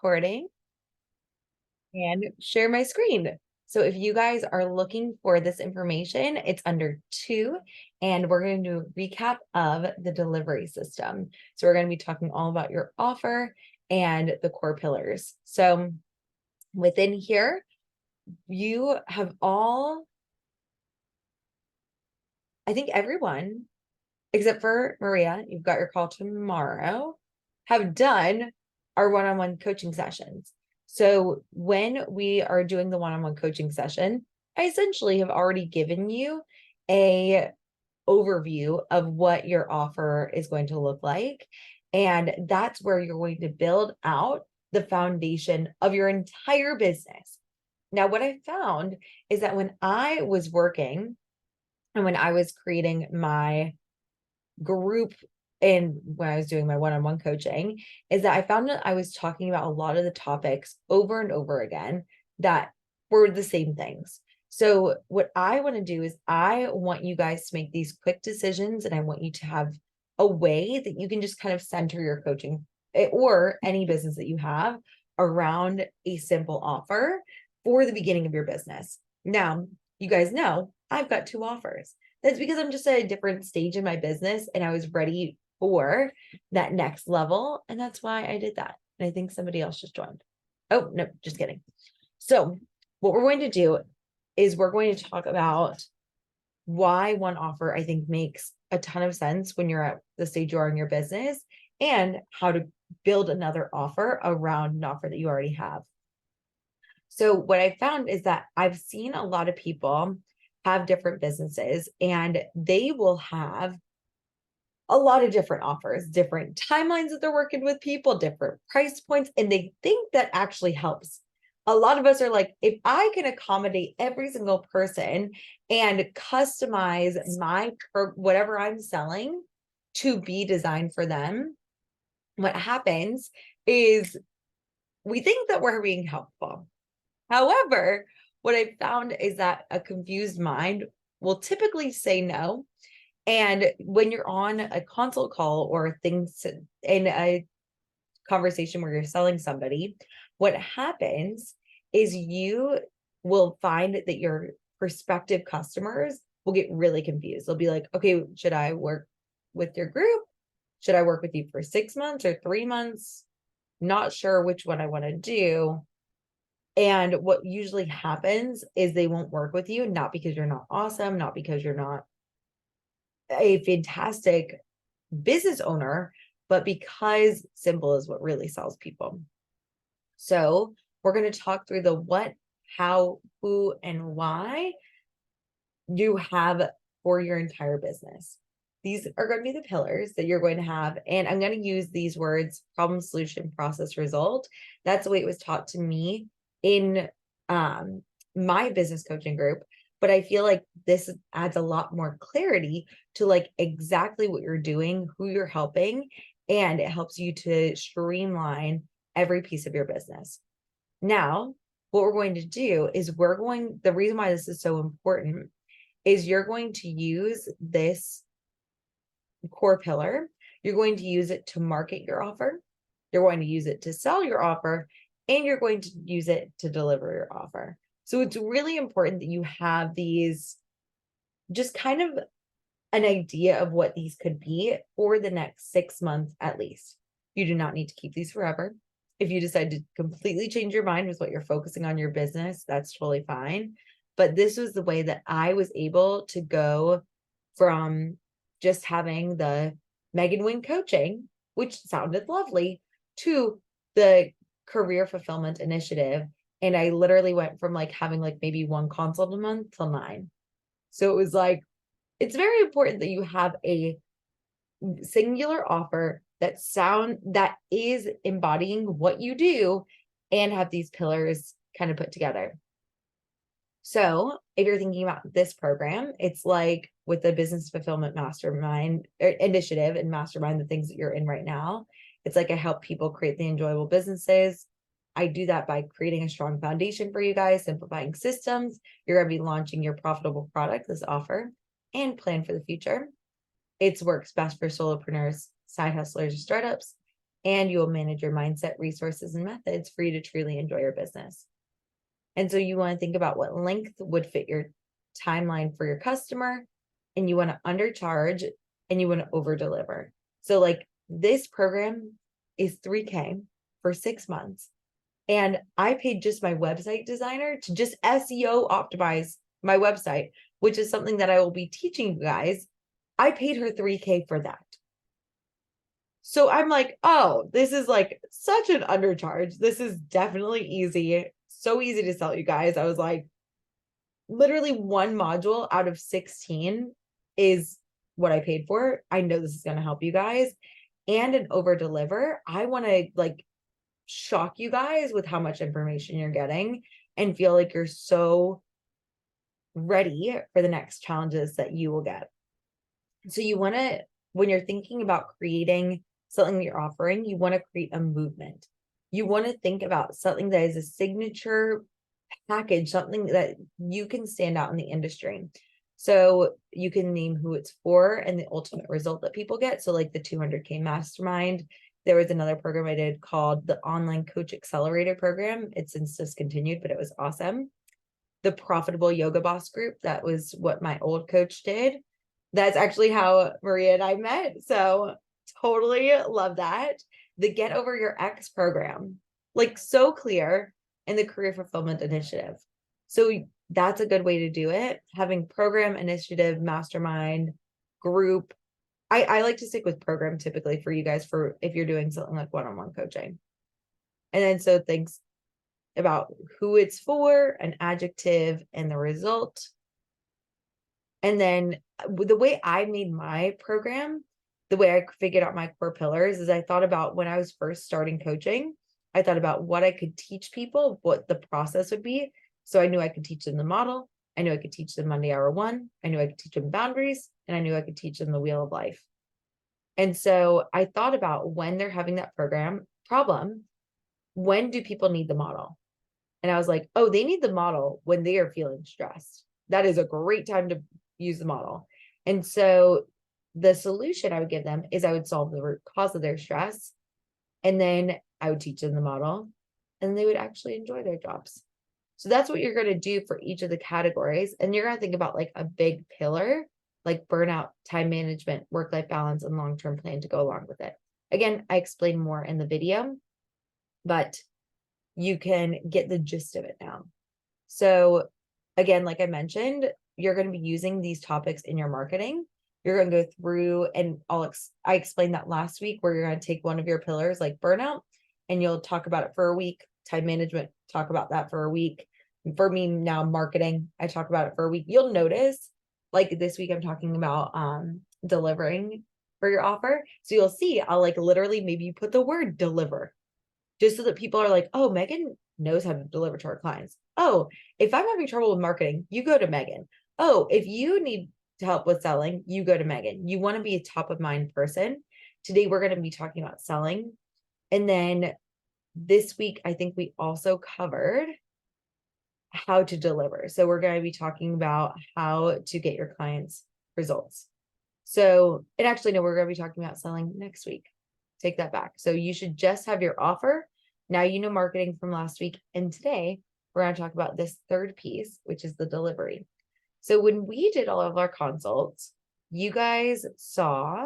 recording and share my screen. So if you guys are looking for this information, it's under 2, and we're going to do a recap of the delivery system. So we're going to be talking all about your offer and the core pillars. So within here, you have all, I think everyone, except for Maria, you've got your call tomorrow, have done our one-on-one coaching sessions. So when we are doing the one-on-one coaching session, I essentially have already given you a overview of what your offer is going to look like. And that's where you're going to build out the foundation of your entire business. Now, what I found is that when I was working and when I was creating my group and when I was doing my one-on-one coaching, is that I found that I was talking about a lot of the topics over and over again that were the same things. So what I want to do is I want you guys to make these quick decisions, and I want you to have a way that you can just kind of center your coaching or any business that you have around a simple offer for the beginning of your business. Now, you guys know I've got 2 offers. That's because I'm just at a different stage in my business and I was ready for that next level. And that's why I did that. And I think somebody else just joined. Oh, no, just kidding. So what we're going to do is we're going to talk about why one offer I think makes a ton of sense when you're at the stage you are in your business, and how to build another offer around an offer that you already have. So what I found is that I've seen a lot of people have different businesses and they will have a lot of different offers, different timelines that they're working with people, different price points, and they think that actually helps. A lot of us are like, if I can accommodate every single person and customize my whatever I'm selling to be designed for them, what happens is we think that we're being helpful. However, what I found is that a confused mind will typically say no. And when you're on a consult call or things in a conversation where you're selling somebody, what happens is you will find that your prospective customers will get really confused. They'll be like, okay, should I work with your group? Should I work with you for 6 months or 3 months? Not sure which one I want to do. And what usually happens is they won't work with you, not because you're not awesome, not because you're not a fantastic business owner, but because simple is what really sells people. So we're going to talk through the what, how, who, and why you have for your entire business. These are going to be the pillars that you're going to have. And I'm going to use these words: problem, solution, process, result. That's the way it was taught to me in my business coaching group. But I feel like this adds a lot more clarity to like exactly what you're doing, who you're helping, and it helps you to streamline every piece of your business. Now, what we're going to do is the reason why this is so important is you're going to use this core pillar. You're going to use it to market your offer. You're going to use it to sell your offer, and you're going to use it to deliver your offer. So it's really important that you have these, just kind of an idea of what these could be for the next 6 months at least. You do not need to keep these forever. If you decide to completely change your mind with what you're focusing on your business, that's totally fine. But this was the way that I was able to go from just having the Megan Wynn coaching, which sounded lovely, to the career fulfillment initiative. And I literally went from like having like maybe 1 consult a month till 9. So it was like, it's very important that you have a singular offer that is embodying what you do and have these pillars kind of put together. So if you're thinking about this program, it's like with the business fulfillment mastermind initiative and mastermind, the things that you're in right now, it's like I help people create the enjoyable businesses. I do that by creating a strong foundation for you guys, simplifying systems. You're going to be launching your profitable product, this offer, and plan for the future. It works best for solopreneurs, side hustlers, or startups. and you will manage your mindset, resources, and methods for you to truly enjoy your business. And so you want to think about what length would fit your timeline for your customer, and you want to undercharge and you want to over deliver. So like this program is $3,000 for 6 months. And I paid just my website designer to just SEO optimize my website, which is something that I will be teaching you guys. I paid her $3,000 for that. So I'm like, oh, this is like such an undercharge. This is definitely easy. So easy to sell, you guys. I was like, literally one module out of 16 is what I paid for. I know this is going to help you guys. And an over deliver. I want to like shock you guys with how much information you're getting and feel like you're so ready for the next challenges that you will get. So you want to, when you're thinking about creating something you're offering, you want to create a movement. You want to think about something that is a signature package, something that you can stand out in the industry. So you can name who it's for and the ultimate result that people get. So like the 200K mastermind, there was another program I did called the Online Coach Accelerator program. It's since discontinued, but it was awesome. The Profitable Yoga Boss group, that was what my old coach did. That's actually how Maria and I met. So totally love that. The Get Over Your Ex program, like so clear, and the Career Fulfillment Initiative. So that's a good way to do it. Having program, initiative, mastermind, group. I like to stick with program typically for you guys for if you're doing something like one-on-one coaching. And then so things about who it's for, an adjective, and the result. And then the way I made my program, the way I figured out my core pillars is I thought about when I was first starting coaching, I thought about what I could teach people, what the process would be. So I knew I could teach them the model. I knew I could teach them Monday Hour One. I knew I could teach them boundaries, and I knew I could teach them the Wheel of Life. And so I thought about when they're having that program problem, when do people need the model? And I was like, oh, they need the model when they are feeling stressed. That is a great time to use the model. And so the solution I would give them is I would solve the root cause of their stress. And then I would teach them the model and they would actually enjoy their jobs. So that's what you're going to do for each of the categories. And you're going to think about like a big pillar, like burnout, time management, work-life balance, and long-term plan to go along with it. Again, I explain more in the video, but you can get the gist of it now. So again, like I mentioned, you're going to be using these topics in your marketing. You're going to go through, and I explained that last week, where you're going to take one of your pillars like burnout and you'll talk about it for a week. Time management, talk about that for a week. For me now, marketing, I talk about it for a week. You'll notice like this week I'm talking about delivering for your offer. So you'll see I'll like literally maybe you put the word deliver just so that people are like, oh, Megan knows how to deliver to our clients. Oh, if I'm having trouble with marketing, you go to Megan. Oh, if you need help with selling, you go to Megan. You want to be a top of mind person. Today, we're going to be talking about selling. And then this week, I think we also covered how to deliver. So we're going to be talking about how to get your clients results. So, and actually, no, we're going to be talking about selling next week. Take that back. So you should just have your offer. Now you know marketing from last week. And today we're going to talk about this third piece, which is the delivery. So when we did all of our consults, you guys saw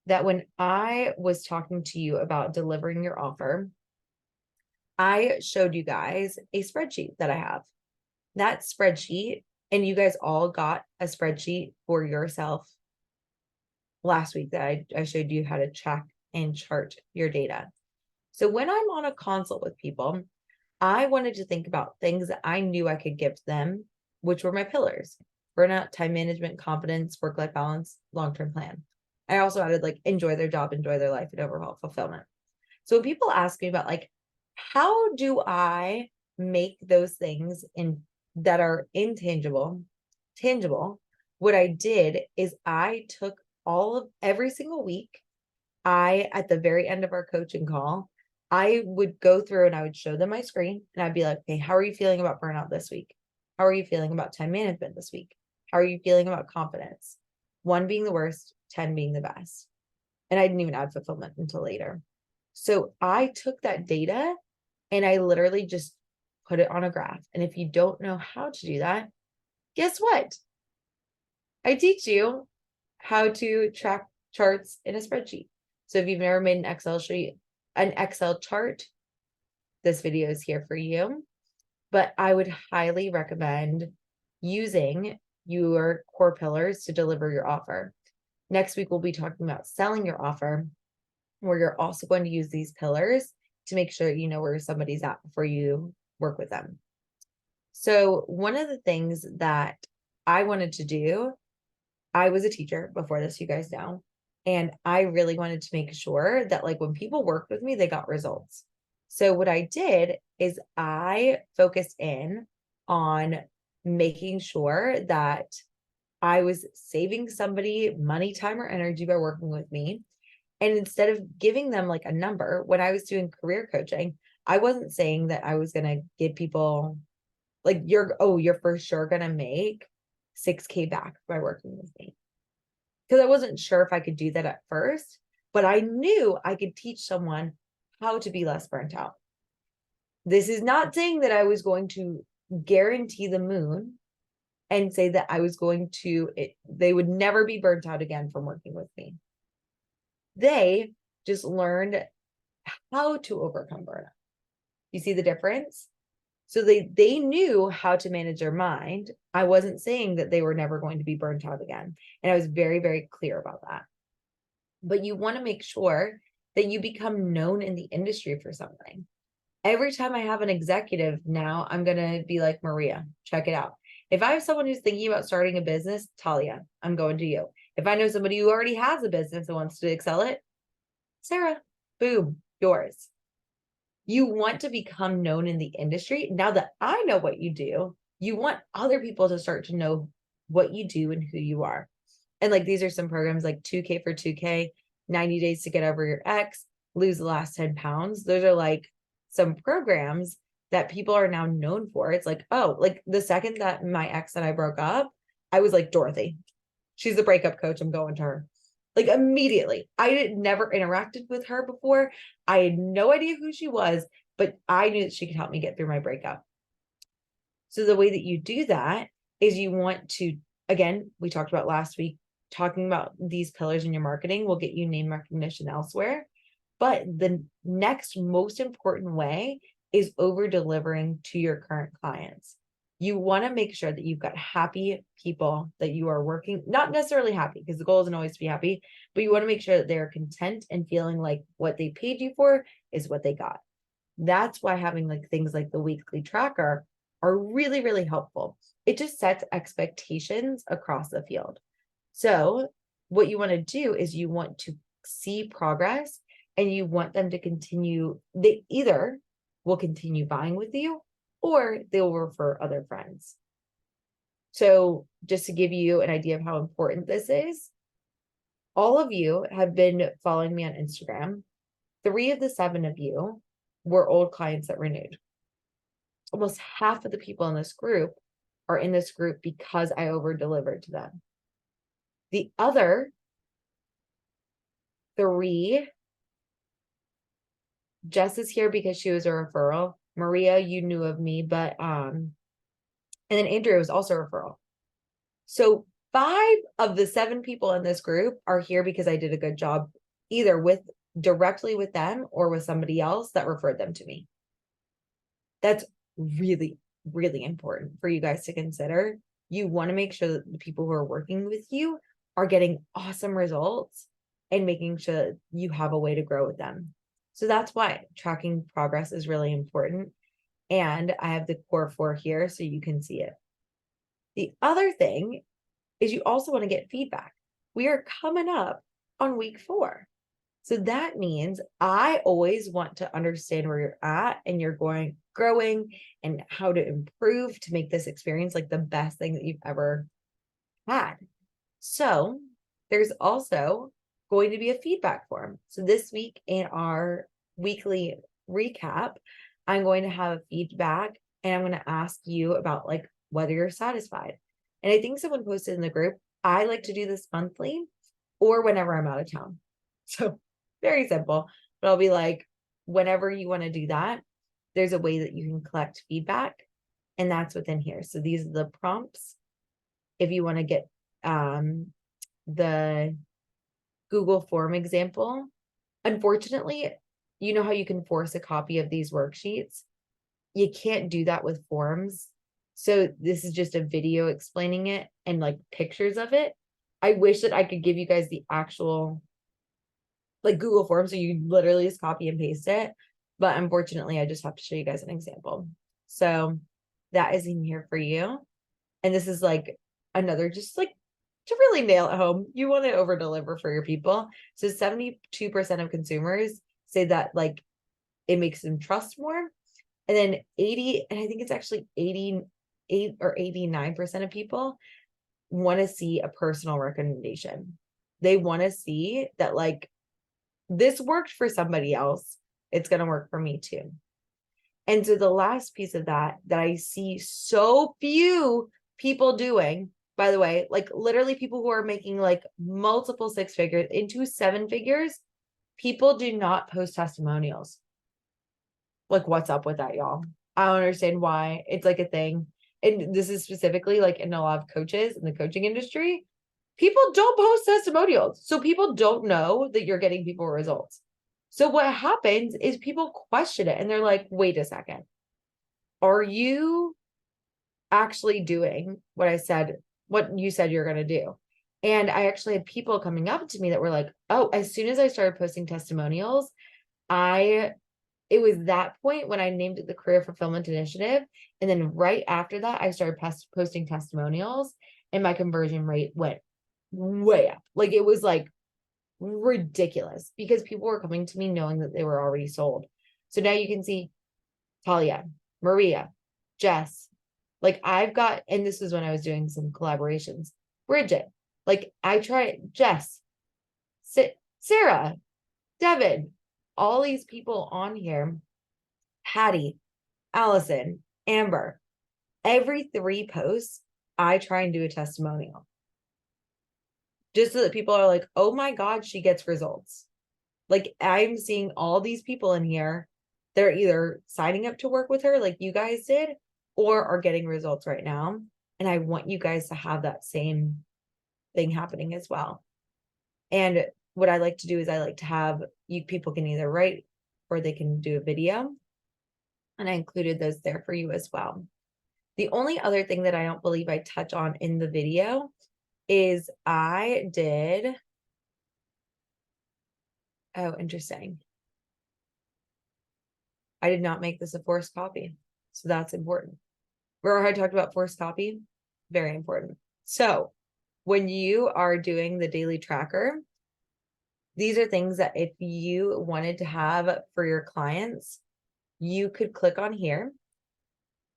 that when I was talking to you about delivering your offer, I showed you guys a spreadsheet that I have. That spreadsheet, and you guys all got a spreadsheet for yourself last week that I showed you how to track and chart your data. So when I'm on a consult with people, I wanted to think about things that I knew I could give to them, which were my pillars: burnout, time management, confidence, work-life balance, long-term plan. I also added like enjoy their job, enjoy their life, and overall fulfillment. So when people ask me about like, how do I make those things in that are intangible, tangible? What I did is I took every single week, at the very end of our coaching call, I would go through and I would show them my screen and I'd be like, okay, how are you feeling about burnout this week? How are you feeling about time management this week? How are you feeling about confidence? 1 being the worst, 10 being the best. And I didn't even add fulfillment until later. So I took that data and I literally just put it on a graph. And if you don't know how to do that, guess what? I teach you how to track charts in a spreadsheet. So if you've never made an Excel sheet, an Excel chart, this video is here for you. But I would highly recommend using your core pillars to deliver your offer. Next week, we'll be talking about selling your offer, where you're also going to use these pillars to make sure you know where somebody's at before you work with them. So one of the things that I wanted to do, I was a teacher before this, you guys know, and I really wanted to make sure that like when people worked with me, they got results. So what I did is I focused in on making sure that I was saving somebody money, time, or energy by working with me. And instead of giving them like a number, when I was doing career coaching, I wasn't saying that I was going to give people like, you're for sure going to make 6K back by working with me. Because I wasn't sure if I could do that at first, but I knew I could teach someone how to be less burnt out. This is not saying that I was going to guarantee the moon and say that I was going to, they would never be burnt out again from working with me. They just learned how to overcome burnout. You see the difference? So they knew how to manage their mind. I wasn't saying that they were never going to be burnt out again. And I was very, very clear about that. But you want to make sure that you become known in the industry for something. Every time I have an executive now, I'm going to be like, Maria, check it out. If I have someone who's thinking about starting a business, Talia, I'm going to you. If I know somebody who already has a business and wants to excel it, Sarah, boom, yours. You want to become known in the industry. Now that I know what you do, you want other people to start to know what you do and who you are. And like, these are some programs like 2K for 2K, 90 days to get over your ex, lose the last 10 pounds. Those are like some programs that people are now known for. It's like, oh, like the second that my ex and I broke up, I was like, Dorothy, she's the breakup coach. I'm going to her. Like immediately. I had never interacted with her before. I had no idea who she was, but I knew that she could help me get through my breakup. So the way that you do that is you want to, again, we talked about last week, talking about these pillars in your marketing will get you name recognition elsewhere. But the next most important way is over delivering to your current clients. You want to make sure that you've got happy people that you are working, not necessarily happy, because the goal isn't always to be happy, but you want to make sure that they're content and feeling like what they paid you for is what they got. That's why having like things like the weekly tracker are really, really helpful. It just sets expectations across the field. So what you want to do is you want to see progress and you want them to continue. They either will continue buying with you or they'll refer other friends. So just to give you an idea of how important this is, all of you have been following me on Instagram. 3 of the 7 of you were old clients that renewed. Almost half of the people in this group are in this group because I over delivered to them. The other 3, Jess is here because she was a referral. Maria, you knew of me, but and then Andrea was also a referral. So 5 of the 7 people in this group are here because I did a good job, either with directly with them or with somebody else that referred them to me. That's really, really important for you guys to consider. You want to make sure that the people who are working with you are getting awesome results and making sure that you have a way to grow with them. So that's why tracking progress is really important. And I have the core 4 here so you can see it. The other thing is you also want to get feedback. We are coming up on week 4. So that means I always want to understand where you're at and you're growing and how to improve to make this experience like the best thing that you've ever had. So there's also going to be a feedback form. So this week in our weekly recap, I'm going to have feedback and I'm going to ask you about like whether you're satisfied. And I think someone posted in the group, I like to do this monthly or whenever I'm out of town. So very simple, but I'll be like, whenever you want to do that, there's a way that you can collect feedback, and that's within here. So these are the prompts. If you want to get the Google form example, unfortunately, you know how you can force a copy of these worksheets? You can't do that with forms. So this is just a video explaining it and like pictures of it. I wish that I could give you guys the actual like Google form so you literally just copy and paste it. But unfortunately, I just have to show you guys an example. So that is in here for you. And this is like another, just like to really nail it home, you want to over deliver for your people. So 72% of consumers say that like it makes them trust more. And then 80, and I think it's actually 88 or 89% of people want to see a personal recommendation. They want to see that like this worked for somebody else. It's going to work for me too. And so the last piece of that I see so few people doing, by the way, like literally people who are making like multiple six figures into seven figures, people do not post testimonials. Like, what's up with that, y'all? I don't understand why it's like a thing. And this is specifically like in a lot of coaches in the coaching industry. People don't post testimonials. So people don't know that you're getting people results. So what happens is people question it and they're like, wait a second. Are you actually doing what I said, what you said you're going to do? And I actually had people coming up to me that were like, oh, as soon as I started posting testimonials, it was that point when I named it the Career Fulfillment Initiative. And then right after that, I started posting testimonials and my conversion rate went way up. Like it was like ridiculous because people were coming to me knowing that they were already sold. So now you can see Talia, Maria, Jess, like I've got, and this is when I was doing some collaborations, Bridget, like I tried Jess, Sarah, Devin, all these people on here, Hattie, Allison, Amber, every 3 posts, I try and do a testimonial. Just so that people are like, oh my God, she gets results. Like I'm seeing all these people in here. They're either signing up to work with her like you guys did, or are getting results right now. And I want you guys to have that same thing happening as well. And what I like to do is I like to have you people can either write or they can do a video. And I included those there for you as well. The only other thing that I don't believe I touch on in the video is I did. Oh, interesting. I did not make this a forced copy. So that's important. Remember how I talked about forced copy? Very important. So when you are doing the daily tracker, these are things that if you wanted to have for your clients, you could click on here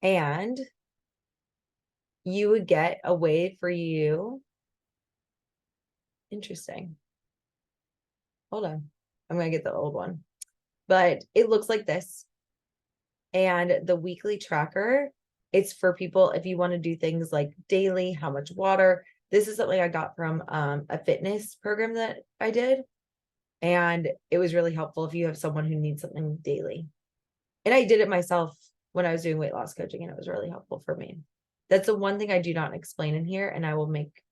and you would get a way for you. Interesting. Hold on. I'm going to get the old one, but it looks like this. And the weekly tracker, it's for people if you want to do things like daily, how much water. This is something I got from a fitness program that I did. And it was really helpful if you have someone who needs something daily. And I did it myself when I was doing weight loss coaching, and it was really helpful for me. That's the one thing I do not explain in here, and I will make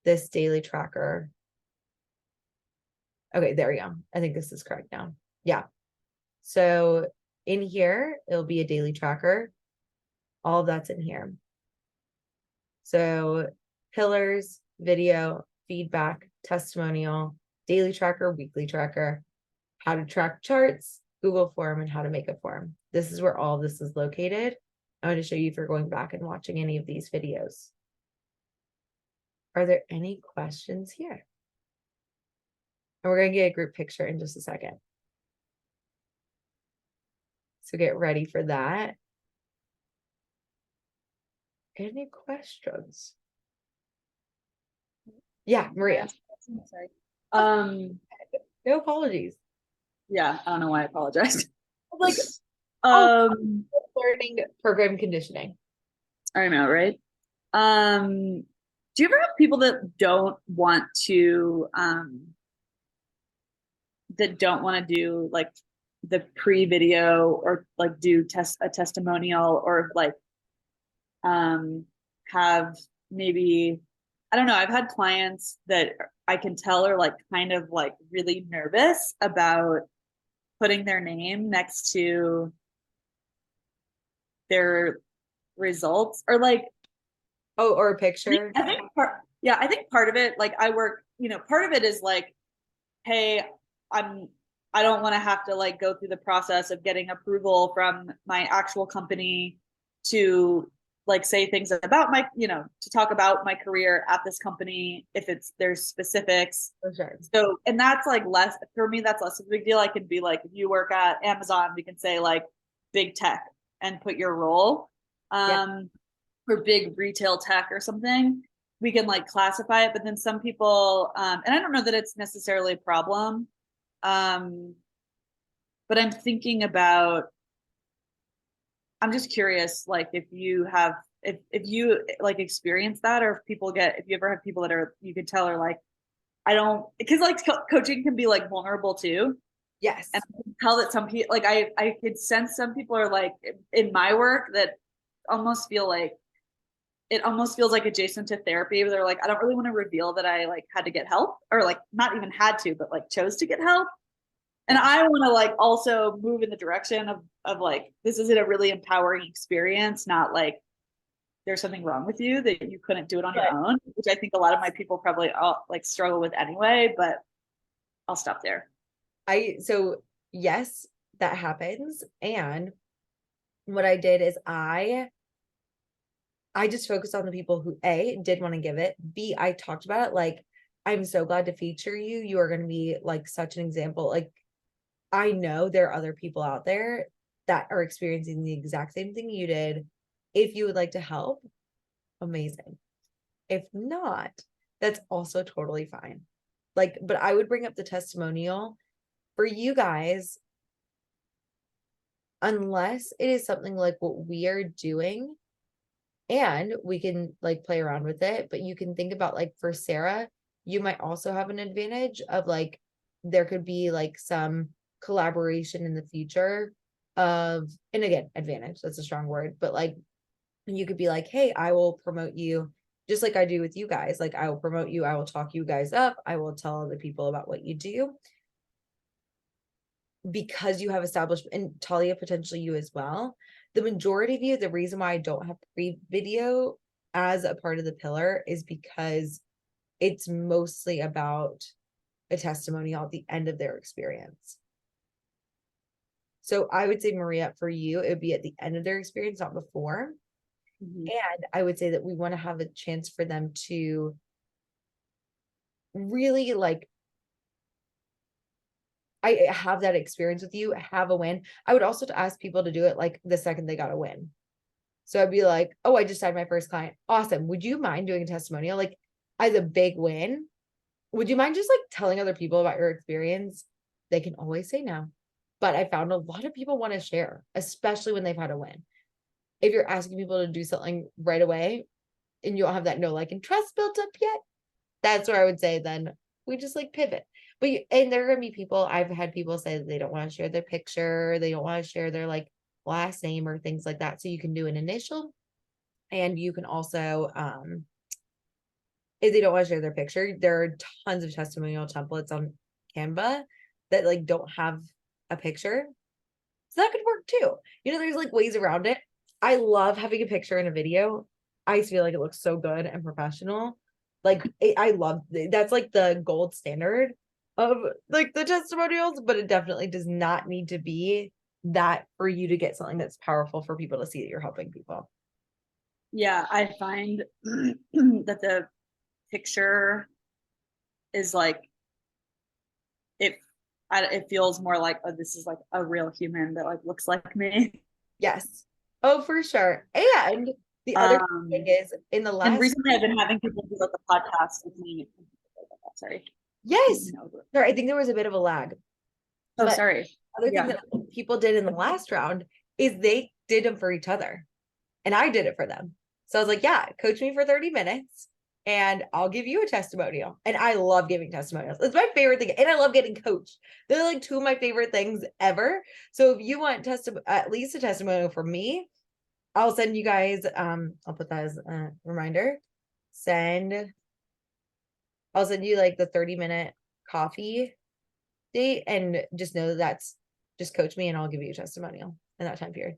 this daily tracker. Okay, there we go. I think this is correct now. Yeah. So in here, it'll be a daily tracker. All of that's in here. So pillars, video, feedback, testimonial, daily tracker, weekly tracker, how to track charts, Google form, and how to make a form. This is where all this is located. I'm going to show you if you're going back and watching any of these videos. Are there any questions here? And we're going to get a group picture in just a second. So get ready for that. Any questions? Yeah, Maria. Sorry. No apologies. Yeah, I don't know why I apologized. Like, learning program conditioning. I know, right? Do you ever have people that don't want to that don't want to do like the pre-video or like do a testimonial or like have maybe, I don't know, I've had clients that I can tell are like kind of like really nervous about putting their name next to their results or like, Oh, or a picture. I think part of it, like I work, part of it is like, hey, I'm I don't want to have to like go through the process of getting approval from my actual company to like say things about my, to talk about my career at this company if there's specifics. For sure. So, and that's like less for me, that's less of a big deal. I can be like, if you work at Amazon, we can say like big tech and put your role. Yeah. Or big retail tech or something, we can like classify it. But then some people, and I don't know that it's necessarily a problem, but I'm thinking about, I'm just curious, like if you have, if you like experience that, or if you ever have people that are, you could tell are like, I don't, because like coaching can be like vulnerable too. Yes. And I can tell that some people, like I could sense some people are like in my work that almost feel like, it almost feels like adjacent to therapy where they're like, I don't really want to reveal that I like had to get help or like not even had to, but like chose to get help. And I want to like also move in the direction of like, this is a really empowering experience, not like there's something wrong with you that you couldn't do it on your own, which I think a lot of my people probably all like struggle with anyway, but I'll stop there. So yes, that happens. And what I did is I just focused on the people who A, did want to give it. B, I talked about it. Like, I'm so glad to feature you. You are going to be like such an example. Like, I know there are other people out there that are experiencing the exact same thing you did. If you would like to help, amazing. If not, that's also totally fine. Like, but I would bring up the testimonial for you guys, unless it is something like what we are doing, and we can like play around with it. But you can think about like for Sarah, you might also have an advantage of like there could be like some collaboration in the future of, and again, advantage, that's a strong word, but like you could be like, hey, I will promote you just like I do with you guys. Like I will promote you, I will talk you guys up, I will tell other people about what you do, because you have established, and Talia, potentially you as well. The majority of you, the reason why I don't have pre-video as a part of the pillar is because it's mostly about a testimonial at the end of their experience. So I would say, Maria, for you, it would be at the end of their experience, not before. Mm-hmm. And I would say that we want to have a chance for them to really like, I have that experience with you, have a win. I would also ask people to do it like the second they got a win. So I'd be like, oh, I just had my first client. Awesome. Would you mind doing a testimonial? Like as a big win, would you mind just like telling other people about your experience? They can always say no. But I found a lot of people want to share, especially when they've had a win. If you're asking people to do something right away and you don't have that know, like, and trust built up yet, that's where I would say then we just like pivot. But and there are gonna be people, I've had people say that they don't want to share their picture, they don't want to share their like last name or things like that. So you can do an initial, and you can also if they don't want to share their picture, there are tons of testimonial templates on Canva that like don't have a picture. So that could work too. There's like ways around it. I love having a picture in a video. I feel like it looks so good and professional. Like I love that's like the gold standard of like the testimonials, but it definitely does not need to be that for you to get something that's powerful for people to see that you're helping people. Yeah, I find that the picture is like, it it feels more like, oh, this is like a real human that like looks like me. Yes. Oh, for sure. And the other thing is in the And last, recently I've been having people do like a podcast with me. Sorry. yes. Sorry, I think there was a bit of a lag. Oh, But sorry. other thing that people did in the last round is they did them for each other. And I did it for them. So I was like, yeah, coach me for 30 minutes and I'll give you a testimonial. And I love giving testimonials. It's my favorite thing. And I love getting coached. They're like two of my favorite things ever. So if you want at least a testimonial from me, I'll send you guys, I'll put that as a reminder. I'll send you like the 30-minute coffee date, and just know that's just coach me and I'll give you a testimonial in that time period.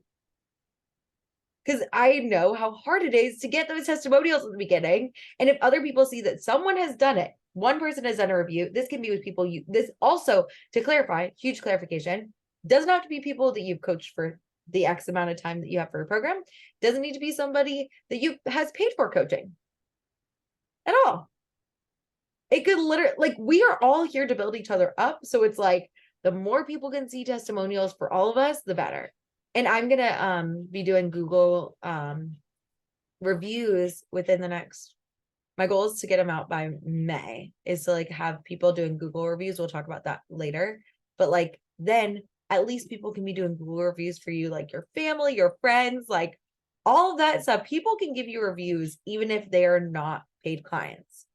Because I know how hard it is to get those testimonials at the beginning. And if other people see that someone has done it, one person has done a review, this can be with people this also, to clarify, huge clarification, doesn't have to be people that you've coached for the X amount of time that you have for a program. Doesn't need to be somebody that you has paid for coaching at all. It could literally, like, we are all here to build each other up. So it's like, the more people can see testimonials for all of us, the better. And I'm gonna be doing Google reviews within the next, my goal is to get them out by May, is to like have people doing Google reviews. We'll talk about that later. But like then at least people can be doing Google reviews for you, like your family, your friends, like all of that stuff. People can give you reviews even if they are not paid clients.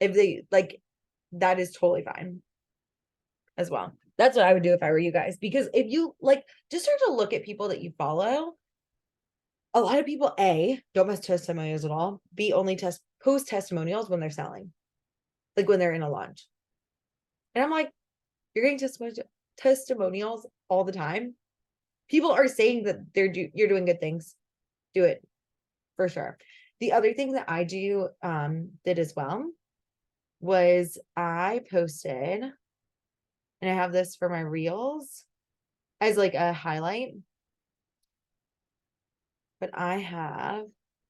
If they like, that is totally fine as well. That's what I would do if I were you guys, because if you like just start to look at people that you follow, a lot of people don't post testimonials at all, only post testimonials when they're selling, like when they're in a launch. And I'm like, you're getting testimonials all the time. People are saying that you're doing good things. Do it for sure. The other thing that I did as well was I posted, and I have this for my reels as like a highlight, but I have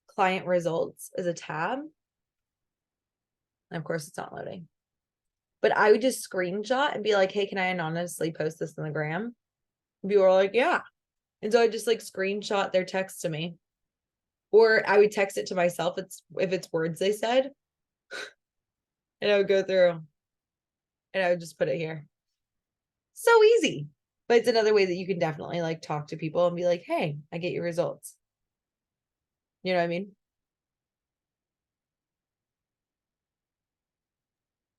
client results as a tab. And of course it's not loading, but I would just screenshot and be like, hey, can I anonymously post this on the gram? And people were like, yeah. And so I just like screenshot their text to me, or I would text it to myself. If it's words they said, and I would go through and I would just put it here. So easy, but it's another way that you can definitely like talk to people and be like, hey, I get your results. You know what I mean?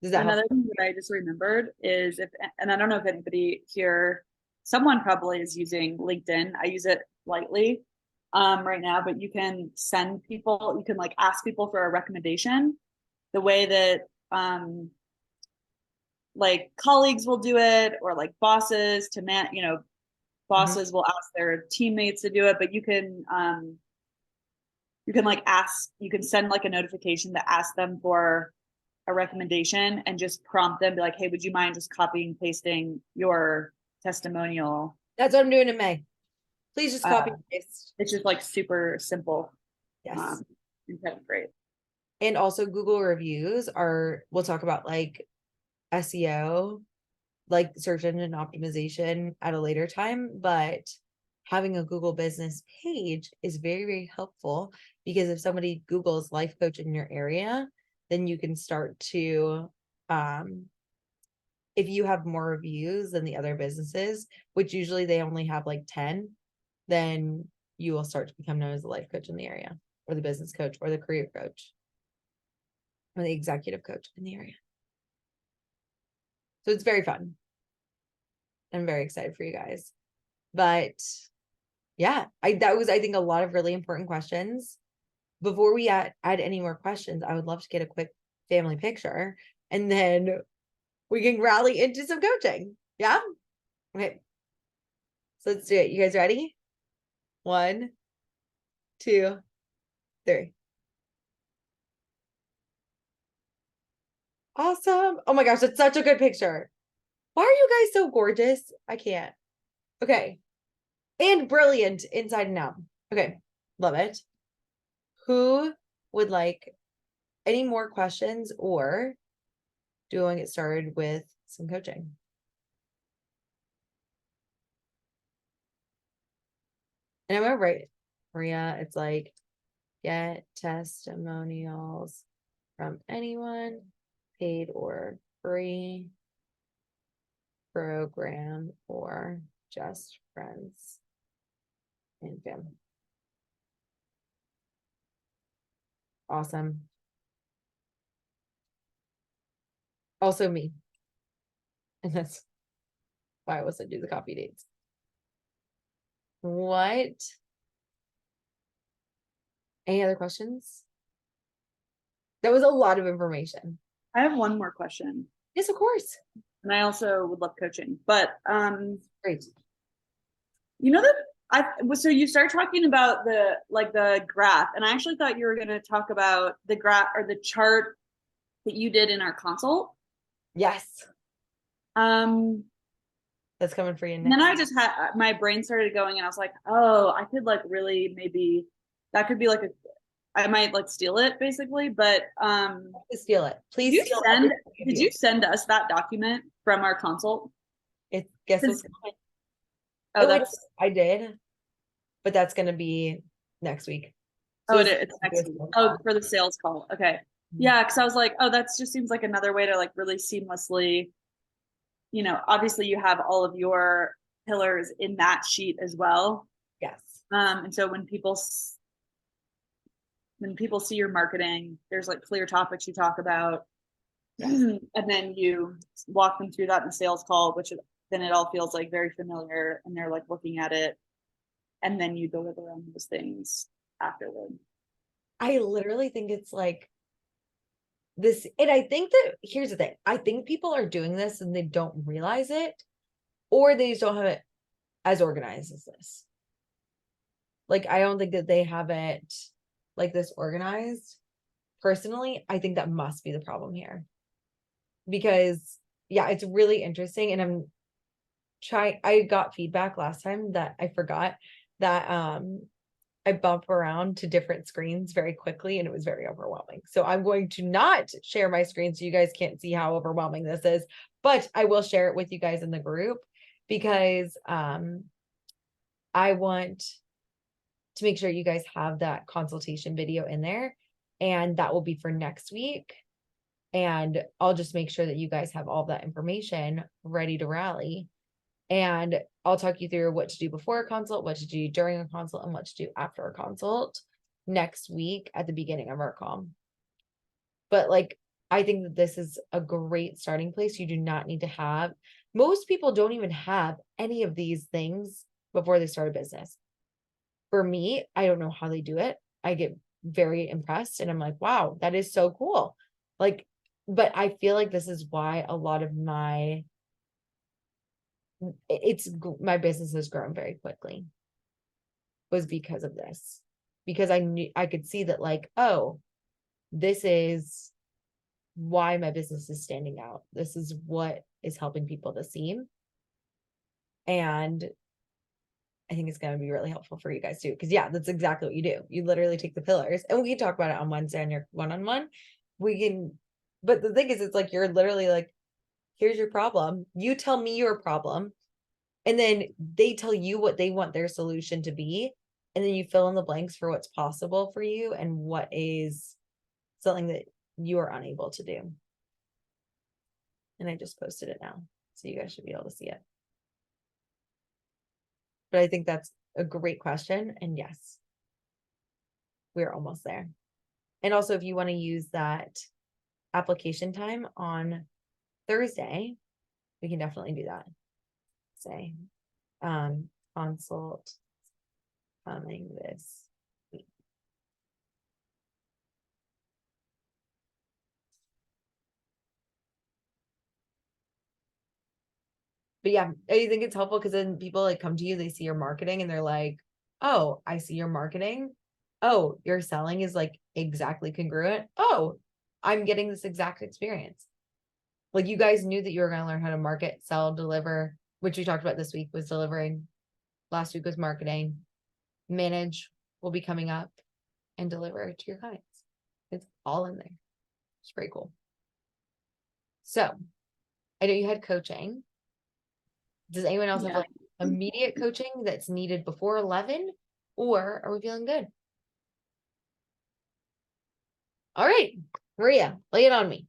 Does that help? Another thing that I just remembered is and I don't know if anybody here, someone probably is using LinkedIn. I use it lightly right now, but you can you can like ask people for a recommendation the way that like colleagues will do it, or like bosses bosses will ask their teammates to do it, but you can like you can send like a notification to ask them for a recommendation and just prompt them, be like, hey, would you mind just copying and pasting your testimonial? That's what I'm doing in May. Please just copy and paste. It's just like super simple. Yes. And kind of great. And also Google reviews we'll talk about like SEO, like search engine optimization at a later time, but having a Google business page is very, very helpful, because if somebody Googles life coach in your area, then you can start to, if you have more reviews than the other businesses, which usually they only have like 10, then you will start to become known as the life coach in the area, or the business coach, or the career coach, or the executive coach in the area. So it's very fun. I'm very excited for you guys. But yeah, that was, I think, a lot of really important questions. Before we add any more questions, I would love to get a quick family picture, and then we can rally into some coaching. Yeah. Okay. So let's do it. You guys ready? 1, 2, 3. Awesome. Oh my gosh, that's such a good picture. Why are you guys so gorgeous? I can't. Okay. And brilliant inside and out. Okay. Love it. Who would like any more questions, or do you want to get started with some coaching? And I'm gonna write, Maria, it's like, get testimonials from anyone, paid or free, program, or just friends and family. Awesome. Also me. And that's why I also do the copy dates. What? Any other questions? That was a lot of information. I have one more question, Yes, of course. and I also would love coaching, but Great. you know that so you start talking about the graph, and I actually thought you were going to talk about the graph or the chart that you did in our consult. Yes. Um, That's coming for you and then next. I just had my brain started going, and I was like, oh, I could like really maybe that could be like I might like steal it basically, but Steal it. Please steal send everything you did do. you send us that document from our consult? It guess what's 'Cause- coming? Oh, wait, that's I did, but that's gonna be next week. So oh, it's it's next week. Oh, for the sales call. Okay. Yeah, because I was like, oh, that just seems like another way to like really seamlessly, obviously you have all of your pillars in that sheet as well. yes. And so when people see your marketing, there's like clear topics you talk about, and then you walk them through that in the sales call, which then it all feels like very familiar, and they're like looking at it, and then you deliver on those things afterward. I literally think it's like this, and I think that here's the thing. I think people are doing this and they don't realize it, or they just don't have it as organized as this. Like, I don't think that they have it like this organized. Personally, I think that must be the problem here. Because yeah, it's really interesting. And I got feedback last time that I forgot that I bump around to different screens very quickly and it was very overwhelming. So I'm going to not share my screen so you guys can't see how overwhelming this is, but I will share it with you guys in the group because I want to make sure you guys have that consultation video in there, and that will be for next week. And I'll just make sure that you guys have all that information ready to rally. And I'll talk you through what to do before a consult, what to do during a consult, and what to do after a consult next week at the beginning of our call. But like, I think that this is a great starting place. You do not need to have, most people don't even have any of these things before they start a business. For me, I don't know how they do it. I get very impressed and I'm like, wow, that is so cool. Like, but I feel like this is why a lot of my business has grown very quickly was because of this. Because I knew I could see that like, oh, this is why my business is standing out. This is what is helping people to see. And I think it's going to be really helpful for you guys too. Because yeah, that's exactly what you do. You literally take the pillars, and we can talk about it on Wednesday on your one-on-one. We can, but the thing is, it's like you're literally like, here's your problem. You tell me your problem, and then they tell you what they want their solution to be, and then you fill in the blanks for what's possible for you and what is something that you are unable to do. And I just posted it now, so you guys should be able to see it. But I think that's a great question. And yes, we're almost there. And also, if you want to use that application time on Thursday, we can definitely do that. Say, consult coming this week. But yeah, I think it's helpful because then people like come to you, they see your marketing and they're like, oh, I see your marketing. Oh, your selling is like exactly congruent. Oh, I'm getting this exact experience. Like you guys knew that you were going to learn how to market, sell, deliver, which we talked about this week was delivering. Last week was marketing. Manage will be coming up, and deliver to your clients. It's all in there. It's pretty cool. So I know you had coaching. Does anyone else have like immediate coaching that's needed before 11, or are we feeling good? All right, Maria, lay it on me.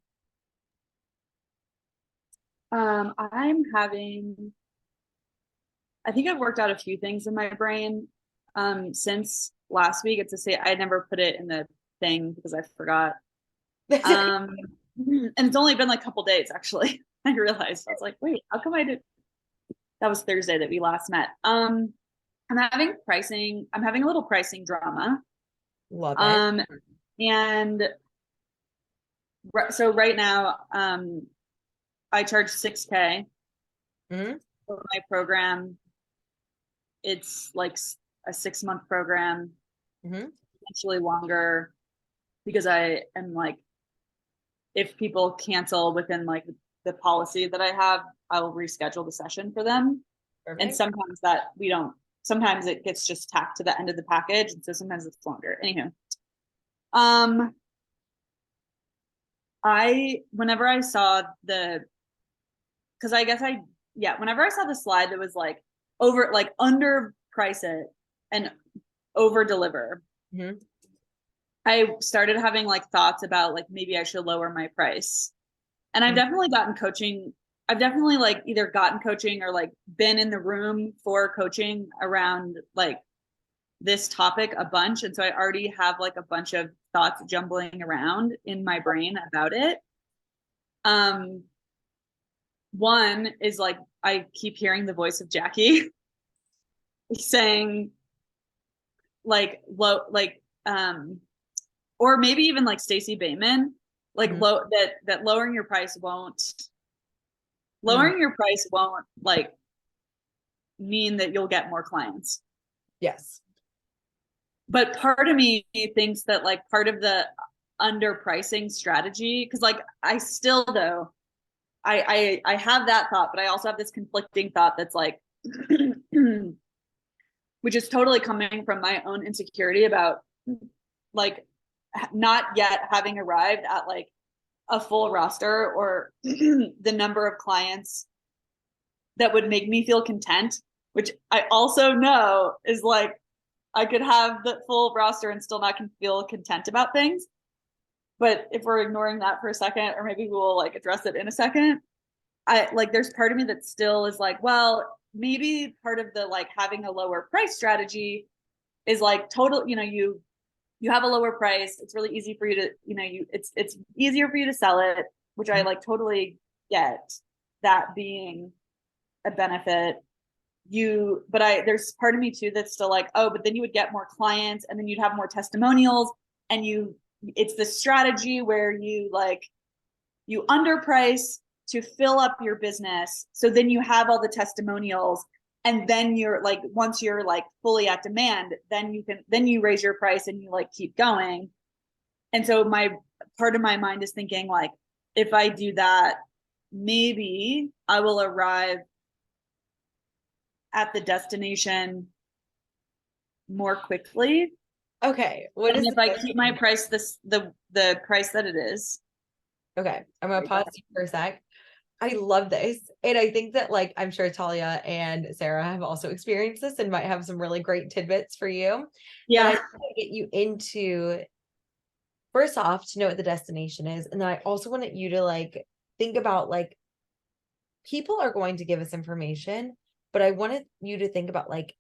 I think I've worked out a few things in my brain since last week. It's to say I never put it in the thing because I forgot. And it's only been like a couple days actually. I realized I was like, wait, how come I did? That was Thursday that we last met. I'm having a little pricing drama. Love it. Um, and so right now, I charge 6K Hmm. for my program. It's like a 6-month program, Hmm. potentially longer, because I am like, if people cancel within like the policy that I have, I will reschedule the session for them. And Perfect. sometimes that we don't, sometimes it gets just tacked to the end of the package. And so sometimes it's longer. Anywho, um, whenever I saw because I guess whenever I saw the slide that was like under price it and over deliver, Hmm. I started having like thoughts about like maybe I should lower my price. And I've definitely gotten coaching. I've definitely like either gotten coaching or like been in the room for coaching around like this topic a bunch. And so I already have like a bunch of thoughts jumbling around in my brain about it. Um, One is like I keep hearing the voice of Jackie saying like low or maybe even like Stacey Bateman, like Hmm. low that Hmm. lowering your price won't like mean that you'll get more clients. Yes. But part of me thinks that like part of the underpricing strategy, because like I still though I have that thought, but I also have this conflicting thought that's like which is totally coming from my own insecurity about like not yet having arrived at like a full roster or the number of clients that would make me feel content, which I also know is like I could have the full roster and still not feel content about things. But if we're ignoring that for a second, or maybe we'll like address it in a second, I like there's part of me that still is like, well, maybe part of the like having a lower price strategy is like total, you have a lower price. It's really easy for you to, it's easier for you to sell it, which I like totally get that being a benefit. But there's part of me too that's still like, oh, but then you would get more clients and then you'd have more testimonials and it's the strategy where you underprice to fill up your business. So then you have all the testimonials and then you're like, once you're like fully at demand, then you raise your price and you like keep going. And so my part of my mind is thinking like, if I do that, maybe I will arrive at the destination more quickly. Okay. What And is if I keep my price the price that it is. okay? I'm gonna pause you for a sec. I love this. And I think that like I'm sure Talia and Sarah have also experienced this and might have some really great tidbits for you. But I Yeah. want to get you into first off to know what the destination is. And then I also wanted you to like think about like people are going to give us information, but I wanted you to think about like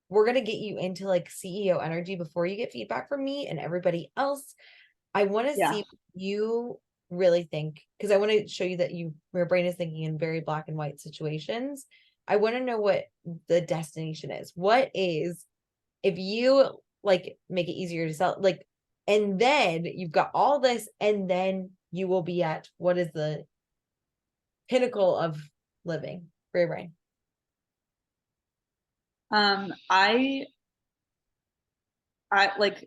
we're going to get you into like CEO energy before you get feedback from me and everybody else. I want to Yeah. see what you really think because I want to show you that your brain is thinking in very black and white situations. I want to know what the destination is. What is if you like make it easier to sell like and then you've got all this and then you will be at what is the pinnacle of living for your brain. I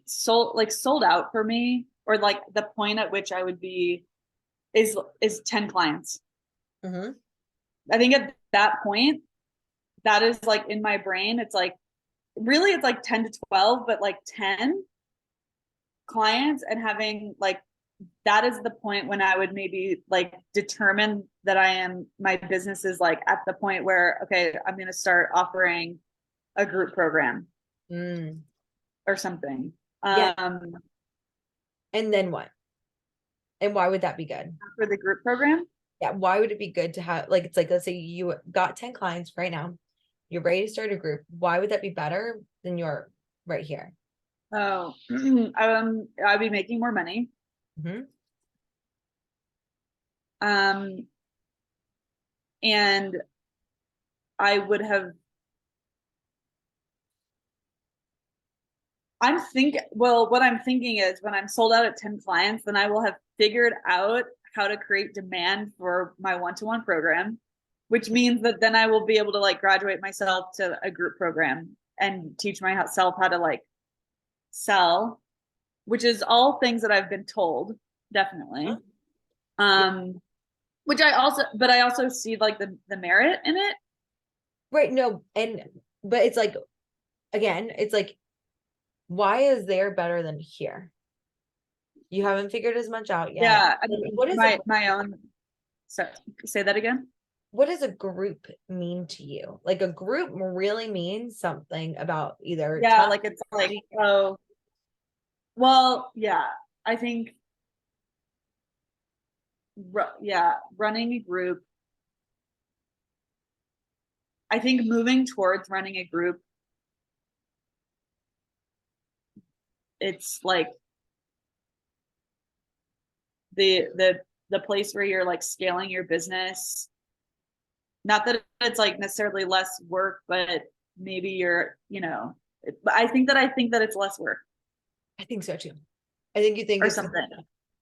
sold out for me, or like the point at which I would be is 10 clients. Mm-hmm. I think at that point, that is like in my brain, it's like really it's like 10 to 12, but like 10 clients and having like that is the point when I would maybe like determine that my business is like at the point where, okay, I'm going to start offering a group program Mm. or something. Yeah. And then what? And why would that be good? For the group program. Yeah. Why would it be good to have like it's like let's say you got 10 clients right now. You're ready to start a group. Why would that be better than you're right here? Oh, I'd be making more money. Mm-hmm. And I would have, what I'm thinking is when I'm sold out at 10 clients, then I will have figured out how to create demand for my one-to-one program, which means that then I will be able to like graduate myself to a group program and teach myself how to like sell, which is all things that I've been told, definitely. Um, which I also see like the merit in it. Right. No, but it's like, again, it's like, why is there better than here? You haven't figured as much out yet. Yeah, I Like, mean, what is my own. So, say that again. what does a group mean to you? Like a group really means something about either Yeah, like it's like, oh, well, yeah, I think, yeah, running a group. I think moving towards running a group, it's like the place where you're like scaling your business. Not that it's like necessarily less work, but maybe you're, but I think that it's less work I think so too. I think you think or it's something.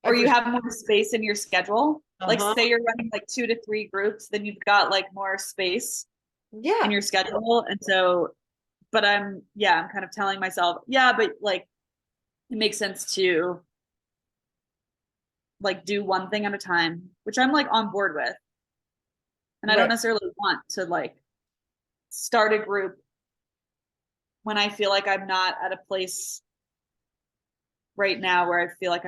I Or for you have more space in your schedule. Like uh-huh. say you're running like 2 to 3 groups, then you've got like more space in Yeah. your schedule. And so, but I'm kind of telling myself, yeah, but like it makes sense to like do one thing at a time, which I'm like on board with. And I don't Right. necessarily want to like start a group when I feel like I'm not at a place right now where I feel like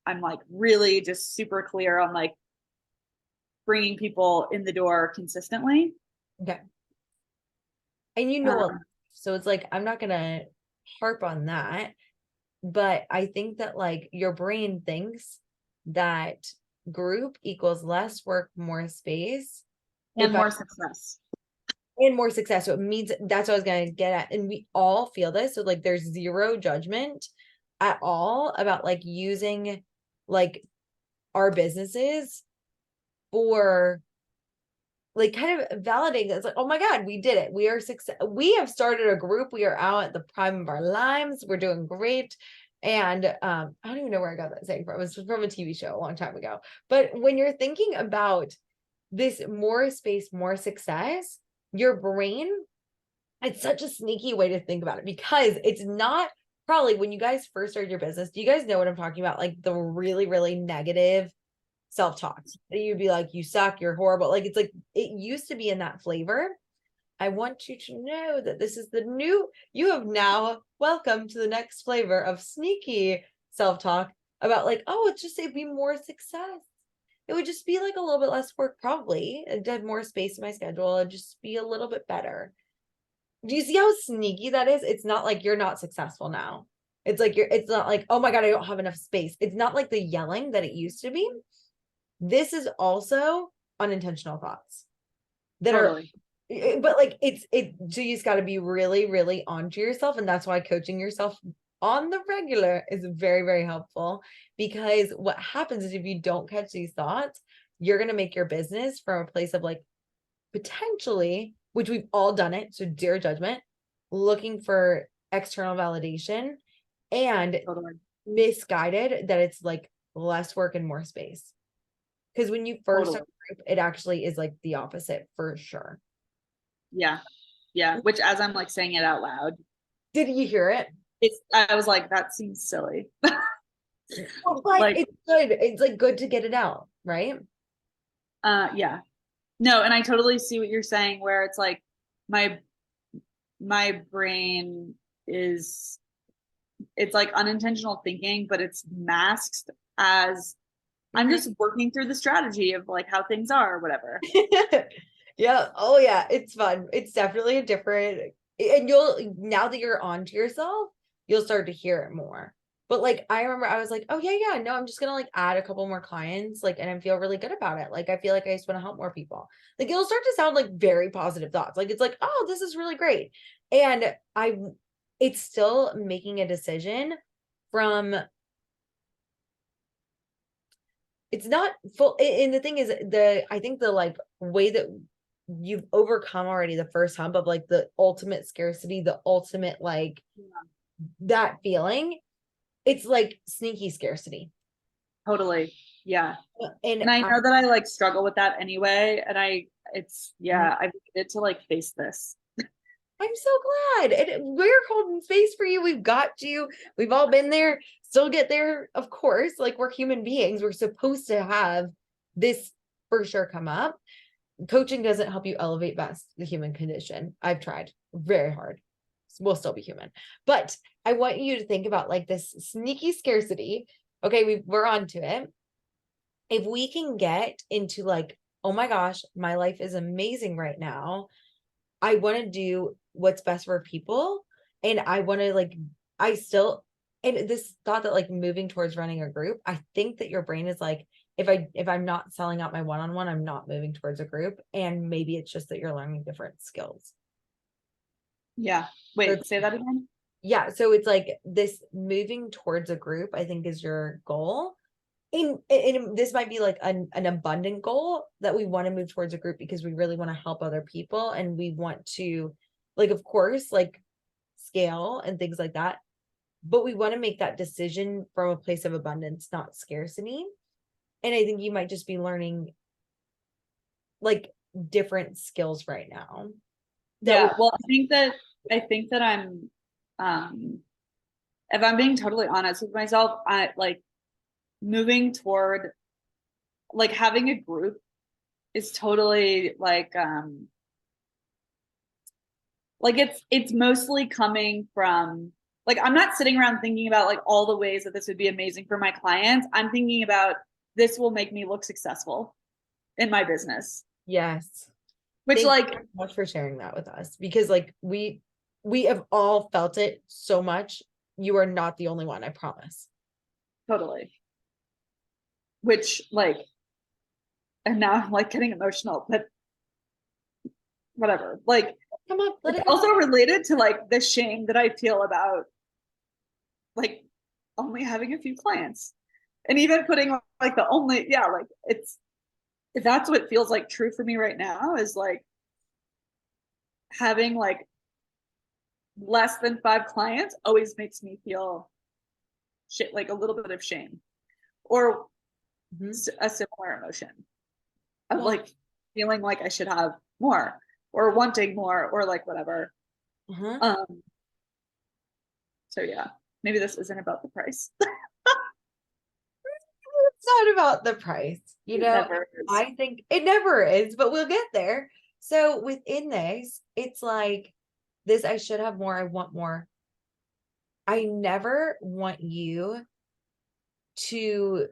I'm like really just super clear on like bringing people in the door consistently. Okay. And Um, so it's like I'm not gonna harp on that, but I think that like your brain thinks that group equals less work, more space. and If I more success. and more success. So it means that's what I was gonna get at. And we all feel this. So like there's zero judgment at all about like using like our businesses for like kind of validating that. It's like, oh my God, we did it. We are success. We have started a group. We are out at the prime of our lives. We're doing great. And I don't even know where I got that saying from. It was from a TV show a long time ago. But when you're thinking about this more space, more success, your brain, it's such a sneaky way to think about it because it's not probably when you guys first started your business. Do you guys know what I'm talking about? Like the really, really negative self-talk. You'd be like, you suck, you're horrible. Like it's like it used to be in that flavor. I want you to know that this is the new, you have now welcome to the next flavor of sneaky self-talk about like, oh, it's just it'd be more success. It would just be like a little bit less work, probably. I'd have more space in my schedule. It'd just be a little bit better. Do you see how sneaky that is? It's not like you're not successful now. It's like it's not like, oh my God, I don't have enough space. It's not like the yelling that it used to be. This is also unintentional thoughts that Totally. but like so you just got to be really, really onto yourself. And that's why coaching yourself on the regular is very, very helpful because what happens is if you don't catch these thoughts, you're going to make your business from a place of like potentially, which we've all done it. So zero judgment, looking for external validation and Totally. misguided that it's like less work and more space. Because when you first Totally. start a group, it actually is like the opposite for sure. Yeah. Yeah. Which as I'm like saying it out loud, Did you hear it? I was like, that seems silly. Well, but Like, it's good. It's like good to get it out, right? yeah. No, and I totally see what you're saying where it's like my my brain is it's like unintentional thinking, but it's masked as I'm Mhm. just working through the strategy of like how things are or whatever. Yeah. Oh yeah. It's fun. It's definitely a different and you'll now that you're on to yourself, you'll start to hear it more. But like I remember I was like, oh yeah, yeah, no, I'm just gonna like add a couple more clients, like, and I feel really good about it. Like I feel like I just want to help more people. Like it'll start to sound like very positive thoughts. Like it's like, oh, this is really great. And it's still making a decision from it's not full. And the thing is, I think the like way that you've overcome already the first hump of like the ultimate scarcity, the ultimate like that feeling, it's like sneaky scarcity. Totally. Yeah. And And I know that I like struggle with that anyway. And Mhm. I've needed to like face this. I'm so glad. And we're holding space for you. We've got you. We've all been there. Still get there, of course. Like we're human beings. We're supposed to have this for sure come up. Coaching doesn't help you elevate past the human condition. I've tried very hard. We'll still be human. But I want you to think about like this sneaky scarcity. Okay, we're on to it. If we can get into like, oh my gosh, my life is amazing right now. I want to do what's best for people. And I want to like, I still, and this thought that like moving towards running a group, I think that your brain is like, if I'm not selling out my one-on-one, I'm not moving towards a group. And maybe it's just that you're learning different skills. Yeah. So Wait, say that again. yeah. So it's like this moving towards a group, I think is your goal. And this might be like an abundant goal that we want to move towards a group because we really want to help other people and we want to like of course like scale and things like that, but we want to make that decision from a place of abundance, not scarcity. And I think you might just be learning like different skills right now that Yeah. will Well, I think that um if I'm being totally honest with myself, I like moving toward like having a group is totally like it's mostly coming from like I'm not sitting around thinking about like all the ways that this would be amazing for my clients. I'm thinking about this will make me look successful in my business. yes. Which Thank like you so much for sharing that with us because like we have all felt it so much. You are not the only one, I promise. totally. Which like and now I'm like getting emotional, but whatever. Like Come on, let it's it also out. related to like the shame that I feel about like only having a few clients. And even putting like the only yeah, like it's if that's what feels like true for me right now is like having like less than 5 clients always makes me feel shit like a little bit of shame or Mhm. a similar emotion of Yeah. like feeling like I should have more or wanting more or like whatever. Uh-huh. Um so yeah, maybe this isn't about the price. It's not about the price, you It know. never is. I think it never is, but we'll get there. So within this, it's like this, I should have more, I want more. I never want you to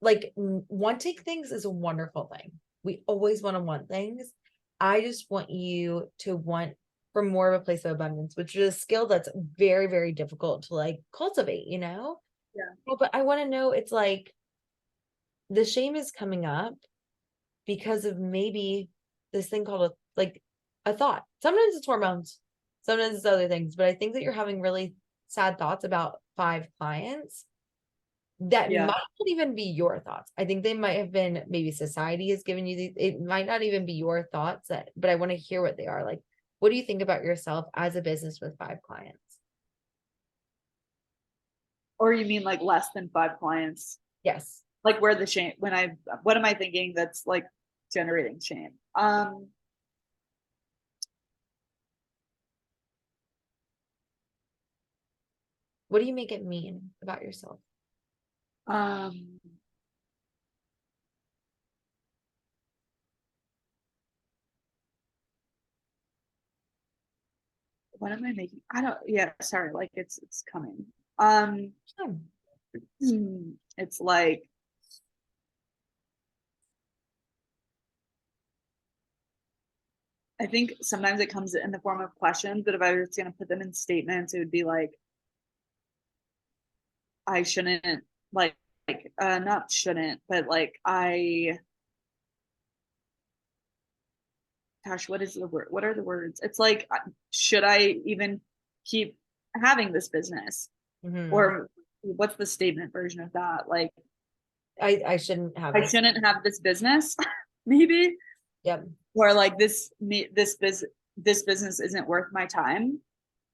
like wanting things is a wonderful thing. We always want to want things. I just want you to want from more of a place of abundance, which is a skill that's very, very difficult to like cultivate, you know? Yeah. Well, but I want to know it's like the shame is coming up because of maybe this thing called like a thought. Sometimes it's hormones, sometimes it's other things, but I think that you're having really sad thoughts about 5 clients that might Yeah. not even be your thoughts. I think they might have been maybe society has given you these, it might not even be your thoughts that, but I want to hear what they are. Like, what do you think about yourself as a business with 5 clients? Or you mean like less than 5 clients? Yes. Like where the shame when I what am I thinking that's like generating shame? What do you make it mean about yourself? Um what am I making? I don't yeah, sorry, like it's coming. Um Hmm. it's like I think sometimes it comes in the form of questions, but if I was gonna put them in statements, it would be like I shouldn't not shouldn't, but like I gosh, what is the word? What are the words? It's like should I even keep having this business? Mhm. Or what's the statement version of that? Like I shouldn't have I this. shouldn't have this business, maybe, Yep. or like this business isn't worth my time.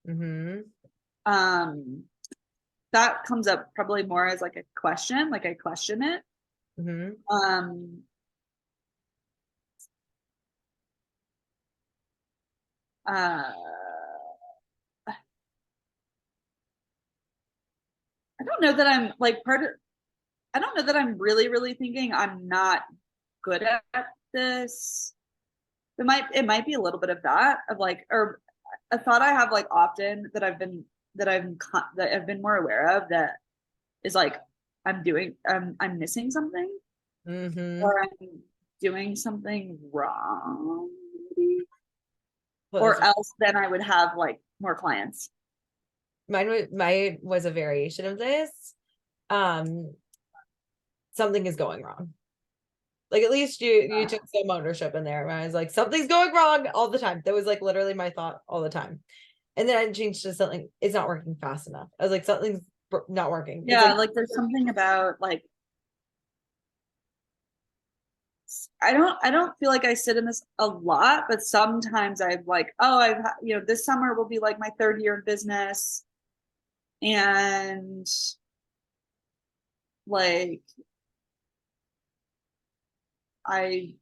Mm-hmm. Um, that comes up probably more as like a question, like I question it. Mm-hmm. Um, uh, I don't know that I'm like I don't know that I'm really thinking I'm not good at this. It might be a little bit of that, of like, or a thought I have like often that I've been more aware of, that is like I'm missing something, Mm-hmm. or I'm doing something wrong, Well, or else then I would have like more clients. mine was a variation of this. Um, something is going wrong. Like at least you took some ownership in there. I was like, something's going wrong all the time. That was like literally my thought all the time. And then I changed to something, it's not working fast enough. I was like, something's not working. It's Yeah, like like there's something about like I don't feel like I sit in this a lot, but sometimes I've like, oh, this summer will be like my third year in business, and like I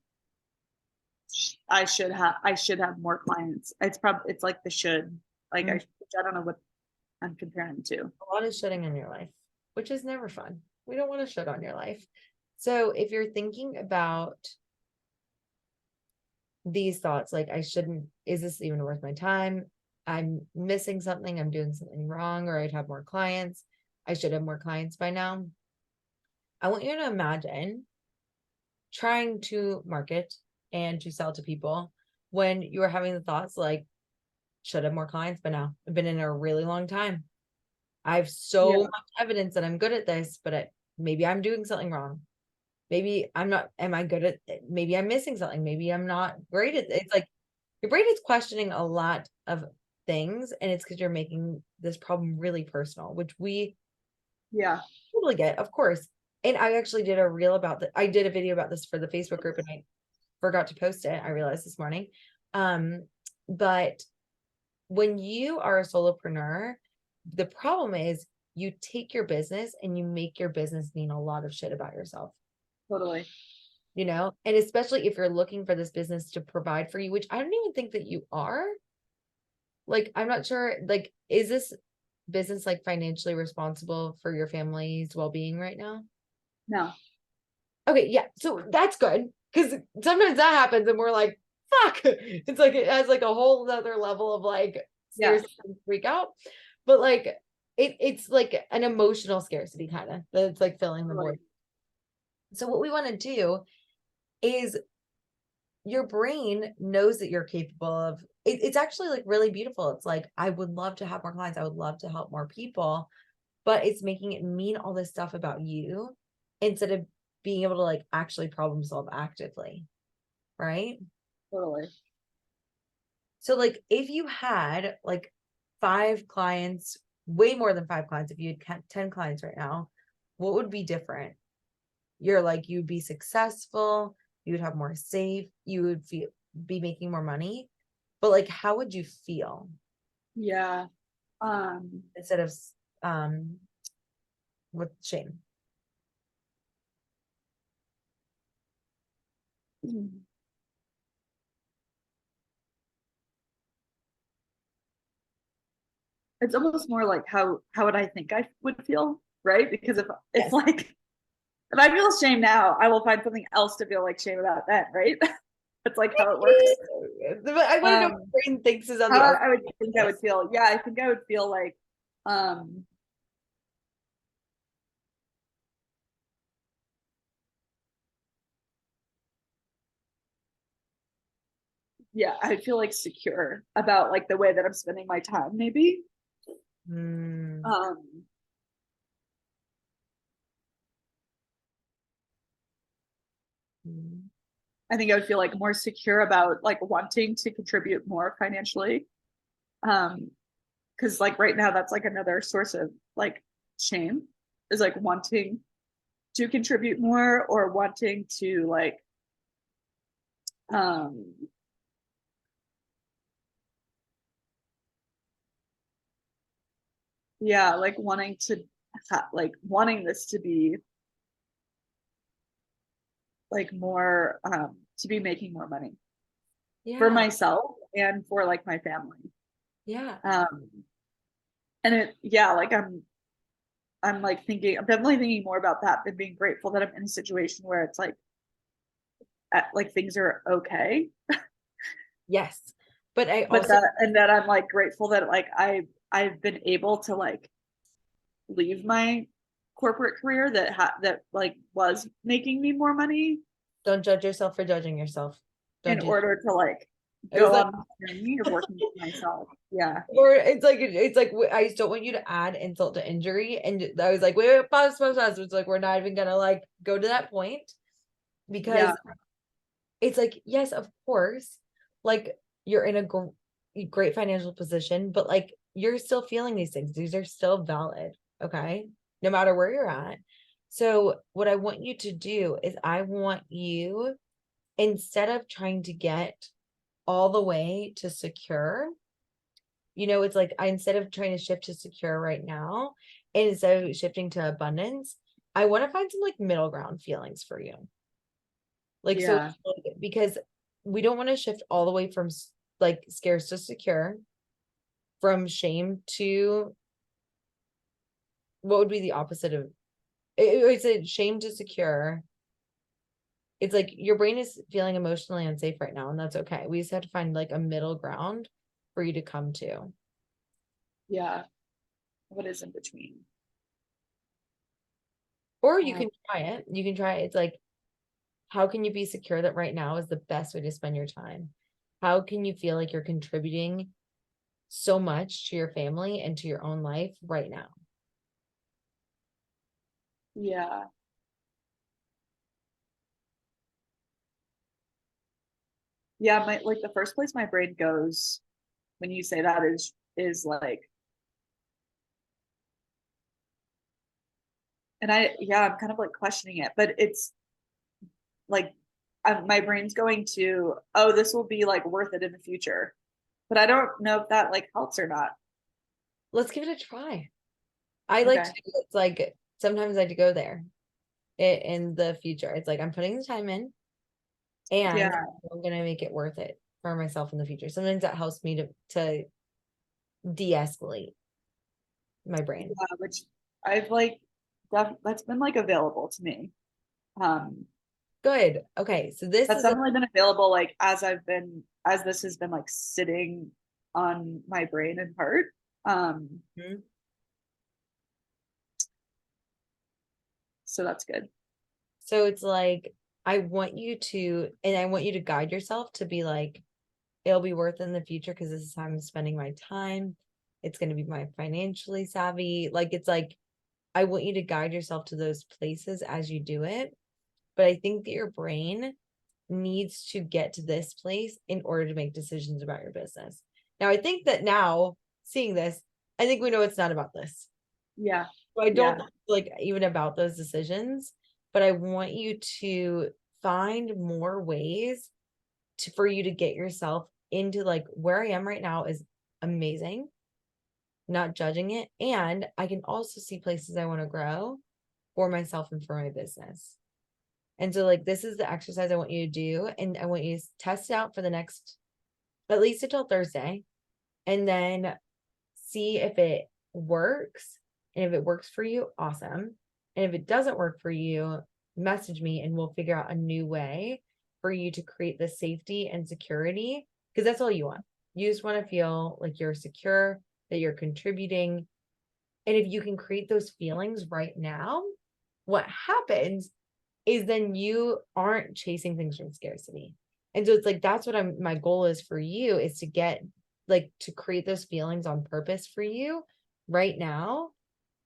I should have more clients. It's like the should, like mm, I don't know what I'm comparing to. a lot of shitting in your life, which is never fun. We don't want to shit on your life. So if you're thinking about these thoughts, like I shouldn't, is this even worth my time? I'm missing something, I'm doing something wrong, or I'd have more clients. I should have more clients by now. I want you to imagine trying to market and to sell to people when you are having the thoughts like, should have more clients by now. I've been in a really long time. I have so Yeah, much evidence that I'm good at this, but maybe I'm doing something wrong. Maybe I'm not, am I good at it? Maybe I'm missing something. Maybe I'm not great at it. It's like your brain is questioning a lot of things, and it's because you're making this problem really personal, which we yeah. totally get, of course. And I actually did a reel about that. I did a video about this for the Facebook group and I forgot to post it. I realized this morning. Um, but when you are a solopreneur, the problem is you take your business and you make your business mean a lot of shit about yourself, Totally. and especially if you're looking for this business to provide for you, which I don't even think that you are. Like, I'm not sure, like, is this business like financially responsible for your family's well-being right now? No. Okay, yeah. So that's good because sometimes that happens and we're like, fuck. It's like it has like a whole other level of like Yeah. scarcity and freak out. But like it's like an emotional scarcity kind of that's like filling the void. Totally. So what we want to do is your brain knows that you're capable of it's actually like really beautiful. It's like, I would love to have more clients, I would love to help more people, but it's making it mean all this stuff about you instead of being able to like actually problem solve actively, right? Totally. So like if you had like 5 clients, way more than 5 clients, if you had 10 clients right now, what would be different? You're like, you'd be successful, you would have more safe, you would be making more money, but like how would you feel Yeah. Um, instead of um with shame? it's almost more like how would I think I would feel, right? Because if Yes. like if I feel shame now, I will find something else to feel like shame about then, right? That's like how it works. But I want to know what Um, your brain thinks is on how the other I would think I side. would feel. Yeah, I think I would feel like, um, yeah, I feel like secure about like the way that I'm spending my time, maybe. Hmm. Um, Hmm. I think I would feel like more secure about like wanting to contribute more financially. Um, because like right now, that's like another source of like shame, is like wanting to contribute more or wanting to like um yeah, like wanting to like wanting this to be like more to be making more money for Yeah. myself and for like my family. Yeah. Um and it yeah, like I'm like thinking I'm definitely thinking more about that than being grateful that I'm in a situation where it's like things are okay. Yes. But I But also, that and that I'm like grateful that like I've been able to like leave my corporate career that like was making me more money don't judge yourself for judging yourself. Don't in do that. order to like It was go like, on the journey of working for myself. Yeah. or it's like I just don't want you to add insult to injury. And I was like, wait, pause. It's like we're not even gonna like go to that point because Yeah. it's like, yes, of course, like you're in a great financial position, but like you're still feeling these things. These are still valid, okay? No matter where you're at. So what I want you to do is I want you, instead of trying to get all the way to secure, it's like instead of trying to shift to secure right now, and instead of shifting to abundance, I want to find some like middle ground feelings for you. Like, so, Yeah. because we don't want to shift all the way from like scarce to secure, from shame to what would be the opposite of it's a shame to secure. It's like your brain is feeling emotionally unsafe right now, and that's okay. We just have to find like a middle ground for you to come to. Yeah. What is in between? Or you Um, can try it. You can try it. It's like, how can you be secure that right now is the best way to spend your time? How can you feel like you're contributing so much to your family and to your own life right now? yeah. Yeah, my like the first place my brain goes when you say that is like and I'm kind of like questioning it, but it's like my brain's going to, oh, this will be like worth it in the future. But I don't know if that like helps or not. Let's give it a try. I like to Okay. do it's like sometimes I do go there in the future. It's like I'm putting the time in and Yeah. I'm gonna make it worth it for myself in the future. Sometimes that helps me to de-escalate my brain. Yeah, which I've like that's been like available to me. Um, Good. Okay, so this that's is a definitely been available like as this has been like sitting on my brain and heart. Um, Mhm. so that's good. So it's like I want you to, and I want you to guide yourself to be like, it'll be worth it in the future because this is how I'm spending my time. It's going to be my financially savvy. Like, it's like, I want you to guide yourself to those places as you do it. But I think that your brain needs to get to this place in order to make decisions about your business. Now, I think that now seeing this, I think we know it's not about this. Yeah. So I don't Yeah. like even about those decisions, but I want you to find more ways for you to get yourself into like where I am right now is amazing, not judging it. And I can also see places I want to grow for myself and for my business. And so, like, this is the exercise I want you to do. And I want you to test it out for the next, at least until Thursday, and then see if it works. And if it works for you, awesome. And if it doesn't work for you, message me and we'll figure out a new way for you to create the safety and security because that's all you want. You just want to feel like you're secure, that you're contributing. And if you can create those feelings right now, what happens is then you aren't chasing things from scarcity. And so it's like that's what my goal is for you is to get like to create those feelings on purpose for you right now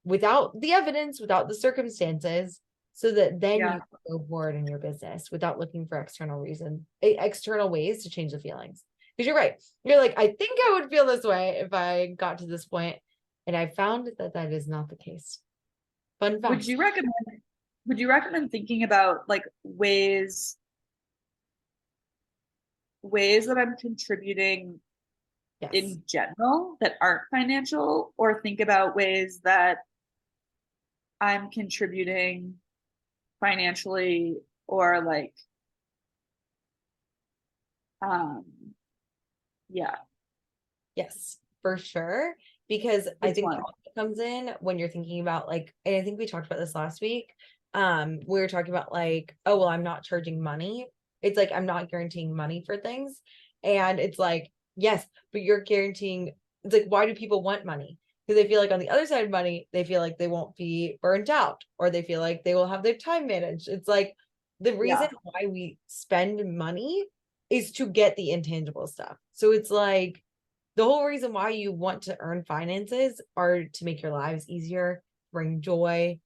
without the evidence, without the circumstances, so that then Yeah. you can go forward in your business without looking for external ways to change the feelings. Because you're right. You're like, I think I would feel this way if I got to this point. And I found that that is not the case. Fun Would fact. you recommend would you recommend thinking about like ways that I'm contributing Yes. in general that aren't financial, or think about ways that I'm contributing financially, or like um yeah, Yes, for sure. Because I which think that one? also comes in when you're thinking about like, and I think we talked about this last week. We were talking about like, oh, well, I'm not charging money. It's like I'm not guaranteeing money for things. And it's like, yes, but you're guaranteeing, it's like, why do people want money? Because they feel like on the other side of money, they feel like they won't be burnt out, or they feel like they will have their time managed. It's like the reason Yeah, why we spend money is to get the intangible stuff. So it's like the whole reason why you want to earn finances are to make your lives easier, bring joy,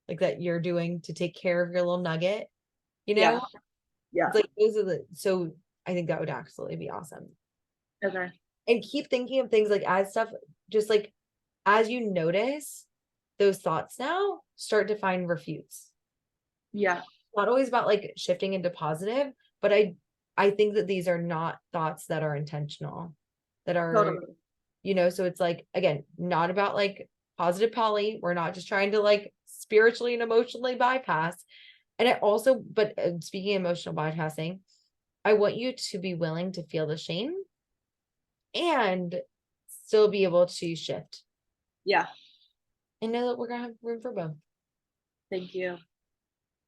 like that you're doing to take care of your little nugget, you yeah, know? yeah. It's like those are the, so I think that would absolutely be awesome. Okay. And keep thinking of things like as stuff, just like as you notice those thoughts now, start to find refutes. Yeah, Not always about like shifting into positive, but I think that these are not thoughts that are intentional, that are, totally. so it's like, again, not about like positive poly. We're not just trying to like spiritually and emotionally bypass. And I also, but speaking of emotional bypassing, I want you to be willing to feel the shame and still be able to shift Yeah, and know that we're gonna have room for both. Of thank you.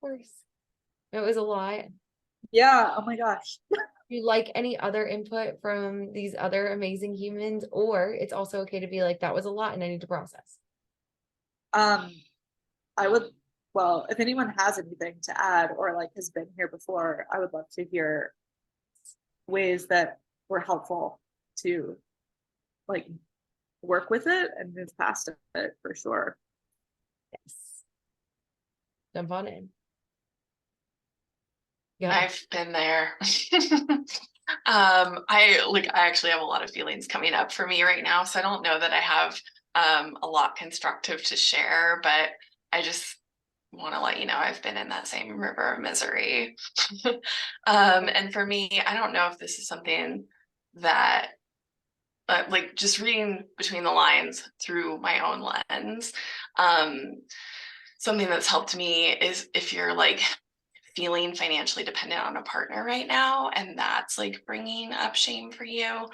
course. It was a lot. Yeah, oh my gosh. You like any other input from these other amazing humans, or it's also okay to be like, that was a lot and I need to process. Um, I would, well, if anyone has anything to add or like has been here before, I would love to hear ways that were helpful to like work with it and move past it for sure. Yes. Jump on in. Yeah. I've been there. I actually have a lot of feelings coming up for me right now, so I don't know that I have a lot constructive to share, but I just want to let you know I've been in that same river of misery. And for me, I don't know if this is something that like just reading between the lines through my own lens. Um, Something that's helped me is if you're like feeling financially dependent on a partner right now and that's like bringing up shame for you,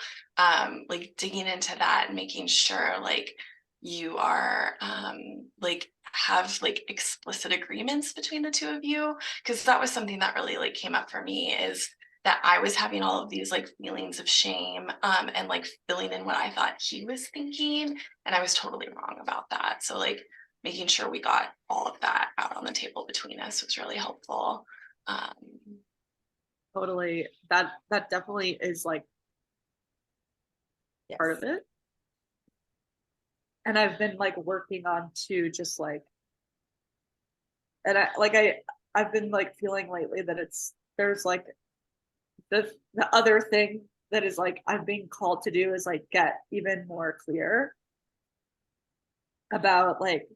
like digging into that and making sure like you are like have like explicit agreements between the two of you, because that was something that really like came up for me, is that I was having all of these like feelings of shame, and like filling in what I thought he was thinking, and I was totally wrong about that. So like making sure we got all of that out on the table between us was really helpful. Um, Totally. That definitely is like Yes. part of it. And I've been like working on too, just like, and I've been like feeling lately that there's like the other thing that is like I'm being called to do is like get even more clear about like,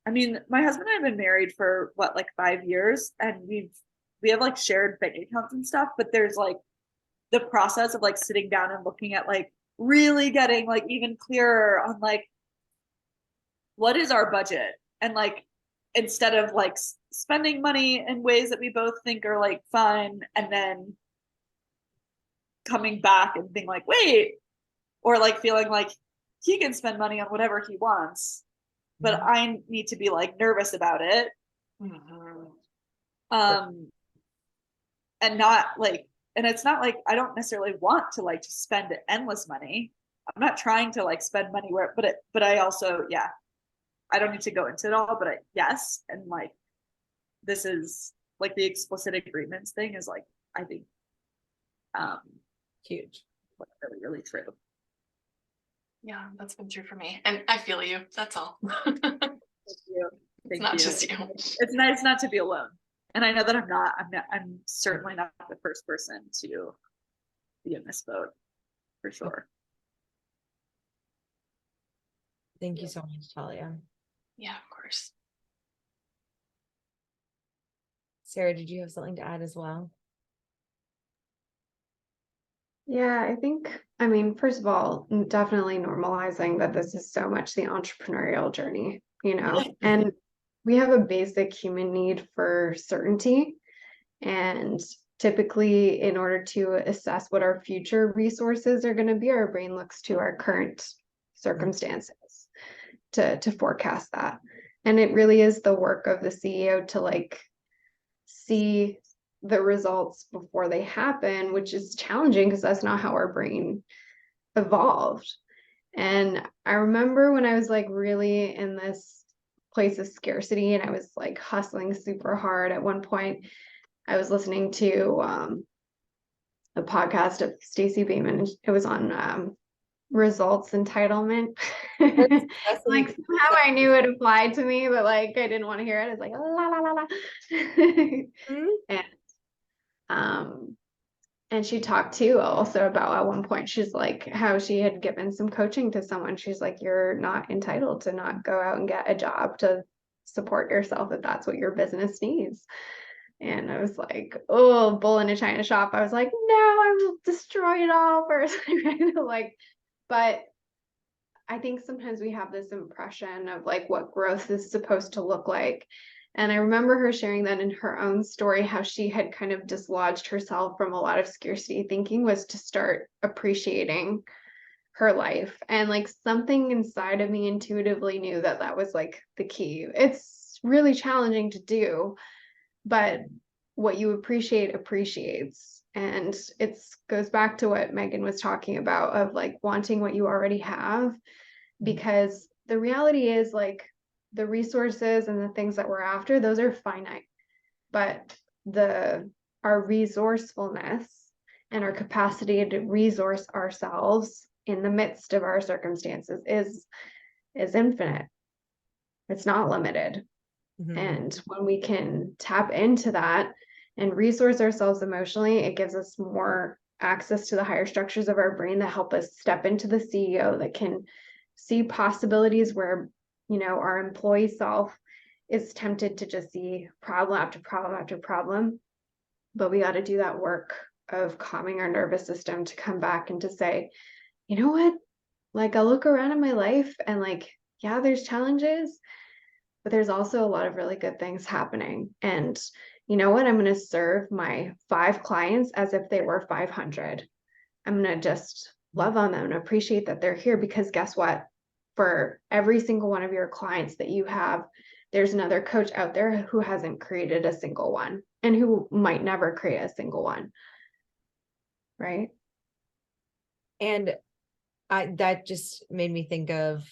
I mean, my husband and I have been married for what, like 5 years, and we have like shared bank accounts and stuff, but there's like the process of like sitting down and looking at like really getting like even clearer on like what is our budget, and like instead of like spending money in ways that we both think are like fun and then coming back and being like wait, or like feeling like he can spend money on whatever he wants but I need to be like nervous about it, mhm. um and not like, and it's not like I don't necessarily want to like just spend endless money. I'm not trying to like spend money where, but I also, yeah, I don't need to go into it all, but yes, and like this is like the explicit agreements thing is like I think um Huge. really really true. Yeah, that's been true for me. And I feel you. That's all. Thank you. It's Thank not you. just you. It's nice not to be alone, and I know that I'm certainly not the first person to be in this boat for sure. Thank you so much, Talia. Yeah, of course. Sarah, did you have something to add as well? Yeah, I think, I mean, first of all, definitely normalizing that this is so much the entrepreneurial journey, and we have a basic human need for certainty. And typically, in order to assess what our future resources are going to be, our brain looks to our current circumstances to forecast that. And it really is the work of the CEO to like see the results before they happen, which is challenging because that's not how our brain evolved. And I remember when I was like really in this place of scarcity and I was like hustling super hard. At one point, I was listening to a podcast of Stacey Beeman. It was on results entitlement. Like somehow I knew it applied to me, but like I didn't want to hear it. I was like la la la la. And um and she talked too also about at one point she's like how she had given some coaching to someone. She's like, you're not entitled to not go out and get a job to support yourself if that's what your business needs. And I was like, oh, bull in a china shop. I was like, no, I will destroy it all first. Like, but I think sometimes we have this impression of like what growth is supposed to look like. And I remember her sharing that in her own story, how she had kind of dislodged herself from a lot of scarcity thinking was to start appreciating her life. And like something inside of me intuitively knew that that was like the key. It's really challenging to do, but what you appreciate appreciates. And it goes back to what Megan was talking about of like wanting what you already have, because the reality is like the resources and the things that we're after, those are finite, but our resourcefulness and our capacity to resource ourselves in the midst of our circumstances is infinite. It's not limited. And when we can tap into that and resource ourselves emotionally, it gives us more access to the higher structures of our brain that help us step into the CEO that can see possibilities where, our employee self is tempted to just see problem after problem after problem. But we got to do that work of calming our nervous system to come back and to say, you know what? Like I look around in my life and like, yeah, there's challenges, but there's also a lot of really good things happening. And you know what? I'm going to serve my 5 clients as if they were 500. I'm going to just love on them and appreciate that they're here, because guess what? For every single one of your clients that you have, there's another coach out there who hasn't created a single one and who might never create a single one. Right. And that just made me think of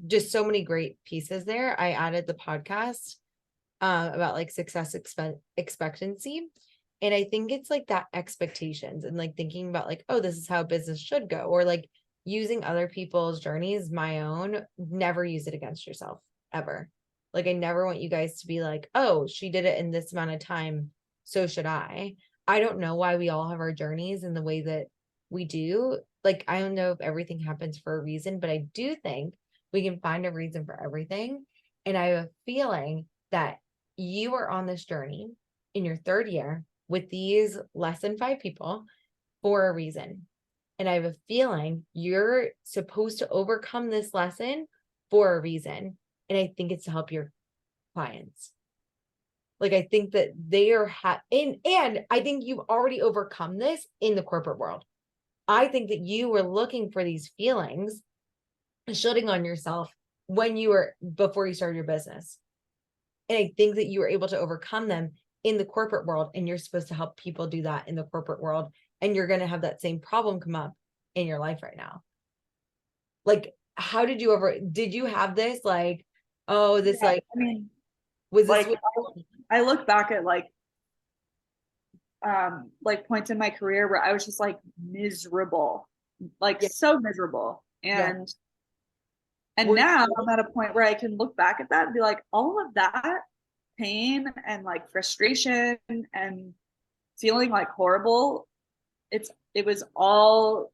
just so many great pieces there. I added the podcast about like success expectancy. And I think it's like that expectations and like thinking about like, oh, this is how business should go, or like using other people's journeys, my own. Never use it against yourself ever. Like I never want you guys to be like, oh, she did it in this amount of time, so should I. I don't know why we all have our journeys in the way that we do. Like I don't know if everything happens for a reason, but I do think we can find a reason for everything. And I have a feeling that you are on this journey in your 3rd year with these less than 5 people for a reason. And I have a feeling you're supposed to overcome this lesson for a reason. And I think it's to help your clients. Like, I think that they are and I think you've already overcome this in the corporate world. I think that you were looking for these feelings, shutting on yourself before you started your business. And I think that you were able to overcome them in the corporate world, and you're supposed to help people do that in the corporate world. And you're going to have that same problem come up in your life right now. Like, how did you have this? Like, oh, this, Yeah, like, I mean, was this, like I look back at like points in my career where I was just like miserable, like so miserable. And now I'm at a point where I can look back at that and be like, all of that pain and like frustration and feeling like horrible, it was all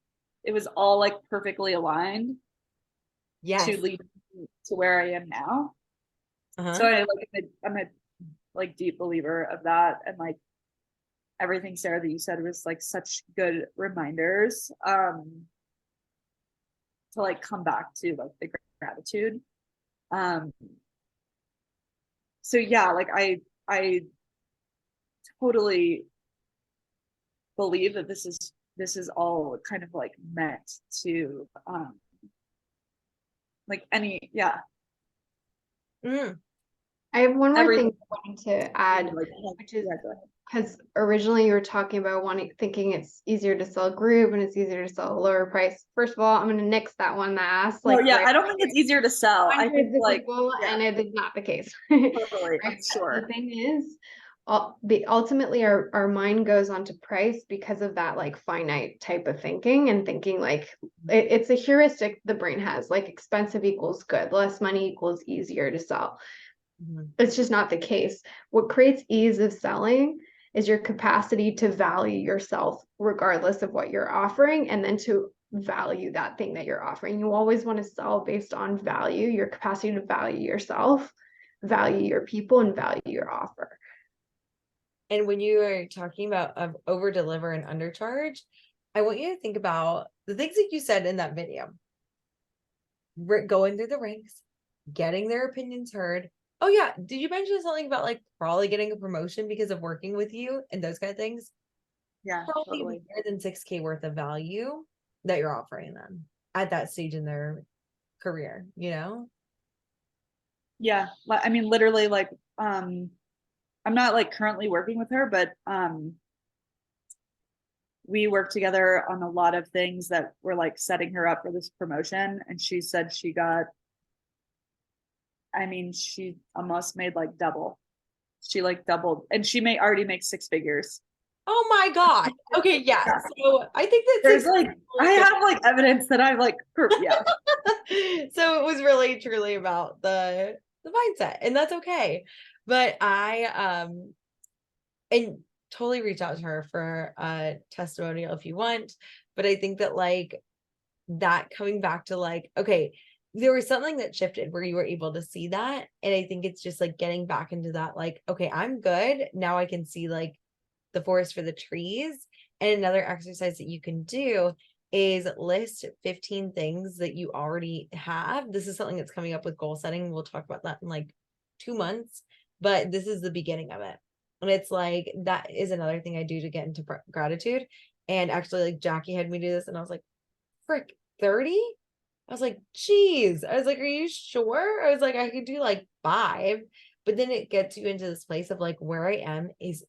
like perfectly aligned to lead to where I am now. So I'm a like deep believer of that. And like everything, Sarah, that you said was like such good reminders to like come back to like the gratitude. So yeah, like I totally believe that this is all kind of like meant to like any Mm, I have one more everything thing I wanted to add, like which is yeah, go ahead. because originally you were talking about thinking it's easier to sell a group and it's easier to sell a lower price. First of all, I'm gonna nix that one last, No, like yeah, right I don't think it's easier to sell. I think hundreds of like people, yeah, and it is not the case. totally, I'm Right? The sure. thing is, ultimately our mind goes on to price because of that like finite type of thinking and thinking like it's a heuristic the brain has, like expensive equals good, less money equals easier to sell. mhm. It's just not the case. What creates ease of selling is your capacity to value yourself regardless of what you're offering, and then to value that thing that you're offering. You always want to sell based on value, your capacity to value yourself, value your people, and value your offer. And when you are talking about over deliver and undercharge, I want you to think about the things that you said in that video. Going through the ranks, getting their opinions heard. Oh yeah, did you mention something about like probably getting a promotion because of working with you and those kind of things? Yeah, Probably totally. more than 6K worth of value that you're offering them at that stage in their career, you know? Yeah, I mean literally like I'm not like currently working with her, but we worked together on a lot of things that were like setting her up for this promotion, and she said she got, I mean, she almost made like double. She like doubled, and she may already make 6 figures. Oh my God. Okay, yeah. Yeah. So I think that There's 6 like I have like evidence that I'm like yeah. So it was really truly about the mindset, and that's okay. But I and totally reach out to her for a testimonial if you want. But I think that like that coming back to like, okay, there was something that shifted where you were able to see that. And I think it's just like getting back into that, like, okay, I'm good. Now I can see like the forest for the trees. And another exercise that you can do is list 15 things that you already have. This is something that's coming up with goal setting. We'll talk about that in like 2 months, but this is the beginning of it. And it's like, that is another thing I do to get into gratitude. And actually, like Jackie had me do this, and I was like, frick, 30? I was like, geez. I was like, are you sure? I was like, I could do like 5. But then it gets you into this place of like, where I am is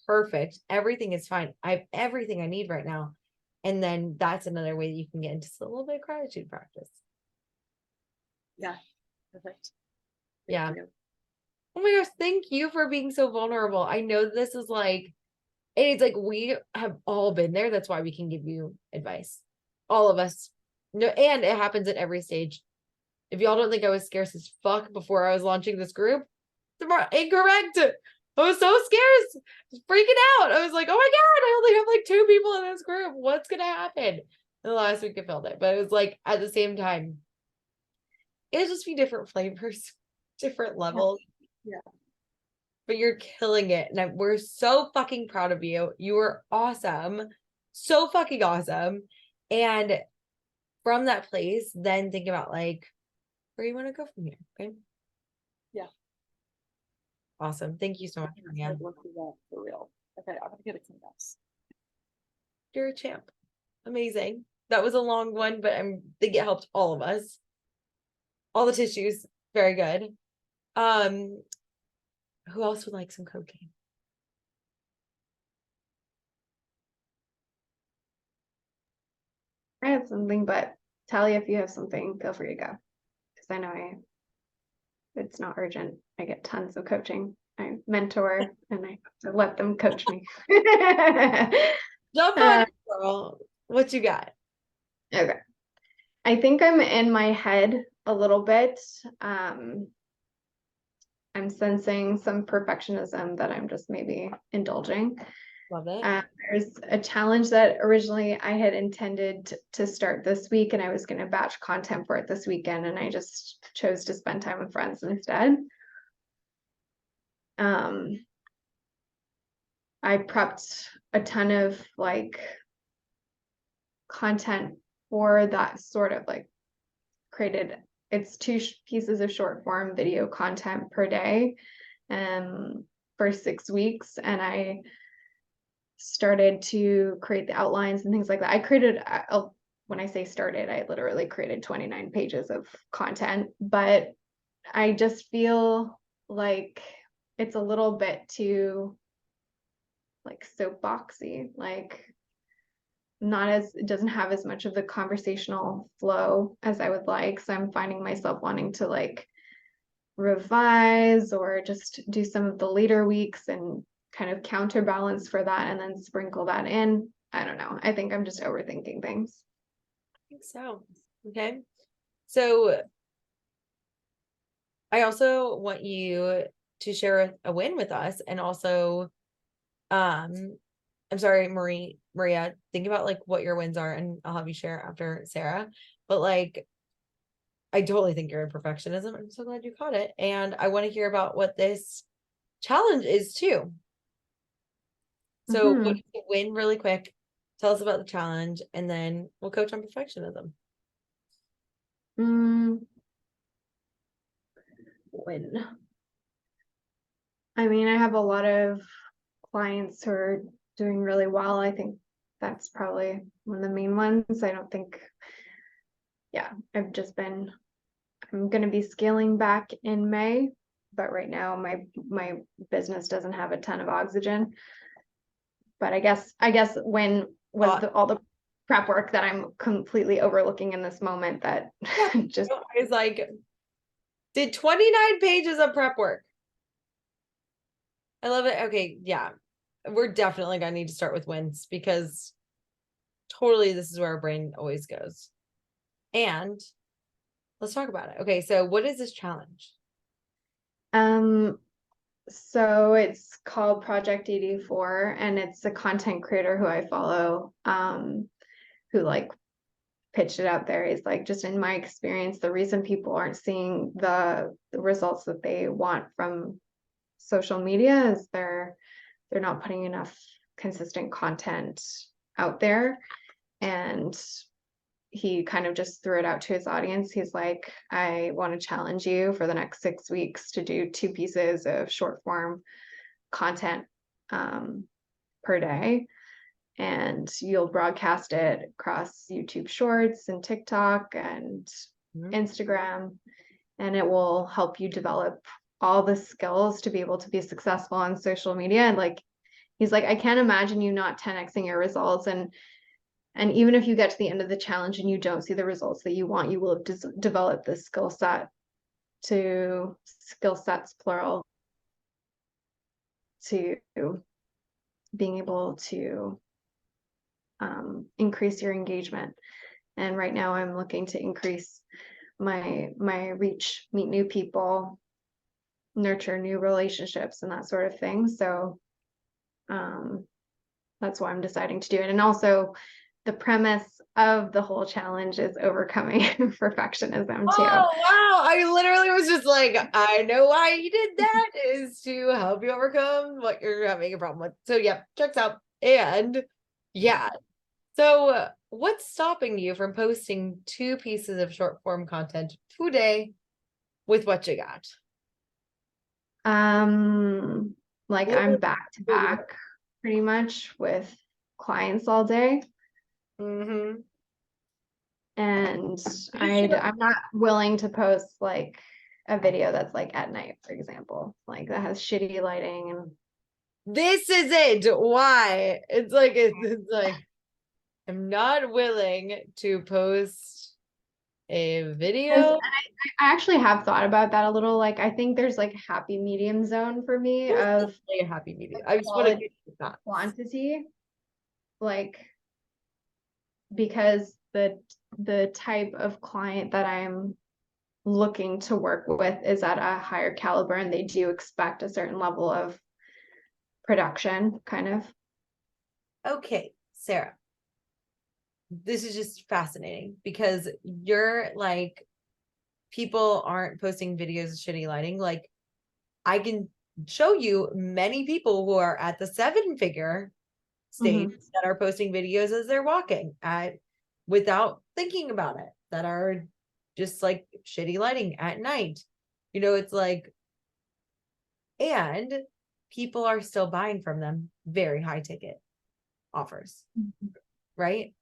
perfect. Everything is fine. I have everything I need right now. And then that's another way that you can get into a little bit of gratitude practice. Yeah. Perfect. Yeah. Thank you. Oh my gosh, thank you for being so vulnerable. I know this is like, it's like we have all been there. That's why we can give you advice. All of us. No, and it happens at every stage. If y'all don't think I was scarce as fuck before I was launching this group, they're incorrect. I was so scarce, freaking out. I was like, oh my God, I only have like 2 people in this group. What's gonna happen? And the last week I felt it, but it was like at the same time, it'll just be different flavors, different levels. Yeah. But you're killing it. And we're so fucking proud of you. You were awesome. So fucking awesome. And from that place, then think about like where you want to go from here. Okay. Yeah. Awesome. Thank you so much, Maria. I'd love to do that for real. Okay, I'm gonna get a Kleenex. You're a champ. Amazing. That was a long one, but I think it helped all of us. All the tissues, very good. Who else would like some cocaine? I have something, but Talia, if you have something, feel free to go. Because I know it's not urgent. I get tons of coaching. I mentor and I have to let them coach me. Jump on it, girl. What you got? Okay. I think I'm in my head a little bit. I'm sensing some perfectionism that I'm just maybe indulging. Love it. There's a challenge that originally I had intended to start this week, and I was going to batch content for it this weekend, and I just chose to spend time with friends instead. I prepped a ton of like content for that, sort of like created, it's two pieces of short form video content per day for 6 weeks, and I started to create the outlines and things like that. I created when I say started, I literally created 29 pages of content, but I just feel like it's a little bit too like soapboxy, like not as, it doesn't have as much of the conversational flow as I would like. So I'm finding myself wanting to like revise or just do some of the later weeks and kind of counterbalance for that and then sprinkle that in. I don't know. I think I'm just overthinking things. I think so. Okay. So I also want you to share a win with us, and also, I'm sorry, Maria, think about like what your wins are, and I'll have you share after Sarah. But like, I totally think you're in perfectionism. I'm so glad you caught it. And I want to hear about what this challenge is too. So what is the win really quick? Tell us about the challenge, and then we'll coach on perfectionism. Win. I mean, I have a lot of clients who are doing really well. I think that's probably one of the main ones. I don't think, yeah, I'm going to be scaling back in May, but right now my business doesn't have a ton of oxygen. But I guess when was all the prep work that I'm completely overlooking in this moment that just I was like, did 29 pages of prep work. I love it. Okay, yeah. We're definitely gonna need to start with wins, because totally this is where our brain always goes. And let's talk about it. Okay, so what is this challenge? So it's called Project 84, and it's a content creator who I follow, who like pitched it out there. He's like, just in my experience, the reason people aren't seeing the results that they want from social media is they're not putting enough consistent content out there. And he kind of just threw it out to his audience. He's like, I want to challenge you for the next 6 weeks to do 2 pieces of short form content per day. And you'll broadcast it across YouTube Shorts and TikTok and Instagram. And it will help you develop all the skills to be able to be successful on social media. And like, he's like, I can't imagine you not 10xing your results. And even if you get to the end of the challenge and you don't see the results that you want, you will have developed this skill sets, plural, to being able to increase your engagement. And right now I'm looking to increase my reach, meet new people, nurture new relationships and that sort of thing. So that's why I'm deciding to do it. And also the premise of the whole challenge is overcoming perfectionism too. Oh, wow. I literally was just like, I know why you did that, is to help you overcome what you're having a problem with. So yeah, checks out. And yeah. So what's stopping you from posting 2 pieces of short form content today with what you got? Like I'm back to back pretty much with clients all day. And I'm not willing to post like a video that's like at night, for example, like that has shitty lighting. And this is it. Why? It's like I'm not willing to post a video. And I actually have thought about that a little. Like I think there's like a happy medium zone for me of a happy medium. I just want to quantity, like, because the type of client that I'm looking to work with is at a higher caliber, and they do expect a certain level of production, kind of. Okay, Sarah, this is just fascinating, because you're like, people aren't posting videos of shitty lighting. Like, I can show you many people who are at the 7-figure stage that are posting videos as they're walking without thinking about it, that are just like shitty lighting at night. It's like, and people are still buying from them very high ticket offers, right?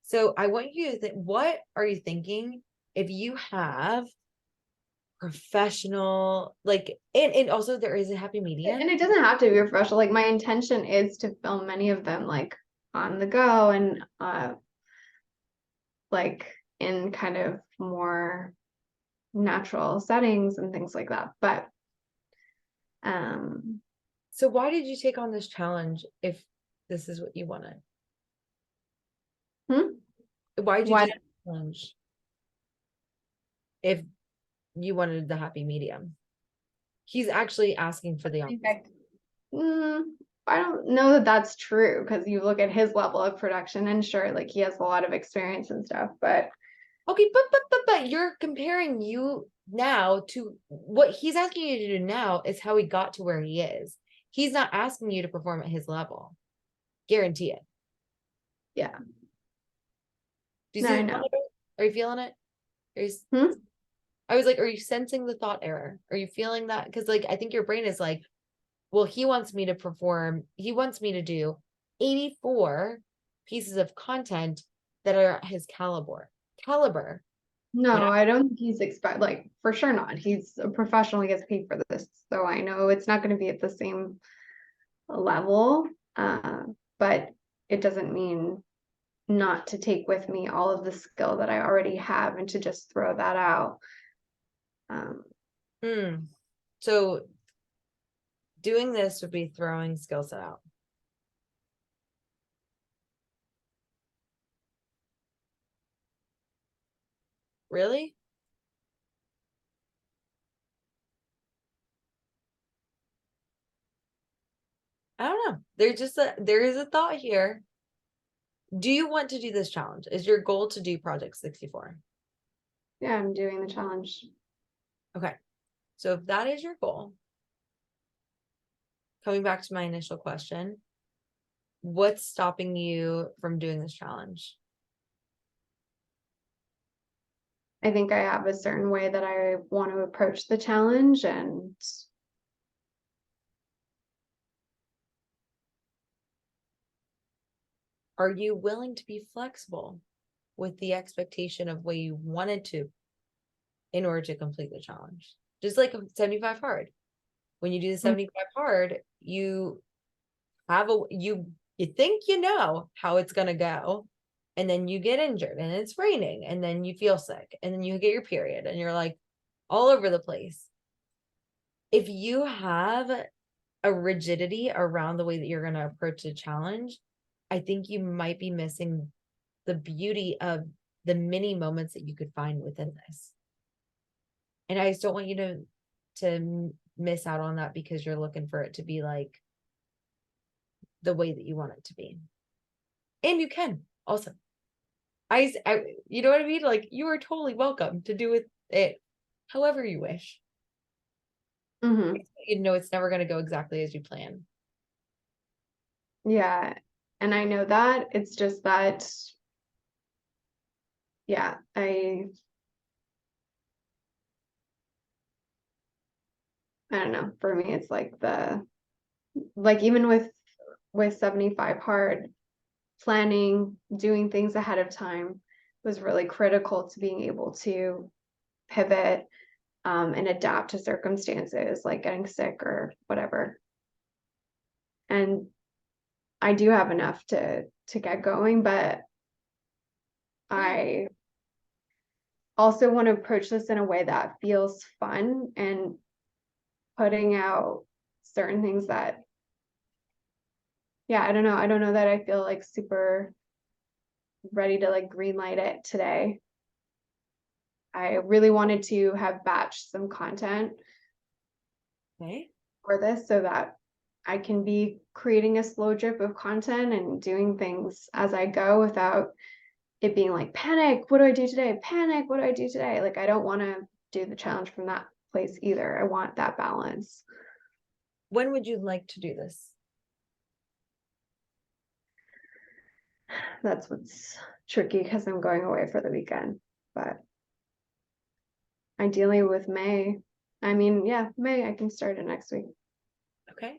So I want you to think, what are you thinking if you have professional, like, and also there is a happy medium. And it doesn't have to be professional. Like, my intention is to film many of them like on the go and like in kind of more natural settings and things like that. But so why did you take on this challenge if this is what you wanted? Why did you take the challenge if you wanted the happy medium? He's actually asking for the I don't know that that's true, because you look at his level of production and sure, like he has a lot of experience and stuff, but okay, but you're comparing you now to what he's asking you to do now is how he got to where he is. He's not asking you to perform at his level. Guarantee it. Yeah. Do you see it? Are you feeling it? I was like, are you sensing the thought error? Are you feeling that? Because like, I think your brain is like, well, he wants me to perform. He wants me to do 84 pieces of content that are at his caliber. No, I don't think he's like, for sure not. He's a professional, he gets paid for this. So I know it's not going to be at the same level. But it doesn't mean not to take with me all of the skill that I already have and to just throw that out. So doing this would be throwing skill set out. Really? I don't know. There is a thought here. Do you want to do this challenge? Is your goal to do Project 64? Yeah, I'm doing the challenge. Okay. So if that is your goal, coming back to my initial question, what's stopping you from doing this challenge? I think I have a certain way that I want to approach the challenge, and are you willing to be flexible with the expectation of what you wanted to in order to complete the challenge? Just like 75 hard. When you do the 75 hard, you have you think you know how it's going to go, and then you get injured and it's raining and then you feel sick and then you get your period and you're like all over the place. If you have a rigidity around the way that you're going to approach a challenge, I think you might be missing the beauty of the mini moments that you could find within this. And I just don't want you to miss out on that because you're looking for it to be like the way that you want it to be. And you can also. I you know what I mean? Like, you are totally welcome to do it however you wish. You know, it's never going to go exactly as you plan. Yeah. And I know that. It's just that, yeah, I don't know. For me, it's like even with 75 hard, planning, doing things ahead of time was really critical to being able to pivot and adapt to circumstances like getting sick or whatever. And I do have enough to get going, but I also want to approach this in a way that feels fun and putting out certain things that, yeah, I don't know that I feel like super ready to like green light it today. I really wanted to have batched some content for this so that I can be creating a slow drip of content and doing things as I go without it being like, panic, what do I do today? Panic, what do I do today? Like, I don't want to do the challenge from that place either. I want that balance. When would you like to do this? That's what's tricky because I'm going away for the weekend, but ideally with May, I mean, yeah, May, I can start it next week. Okay.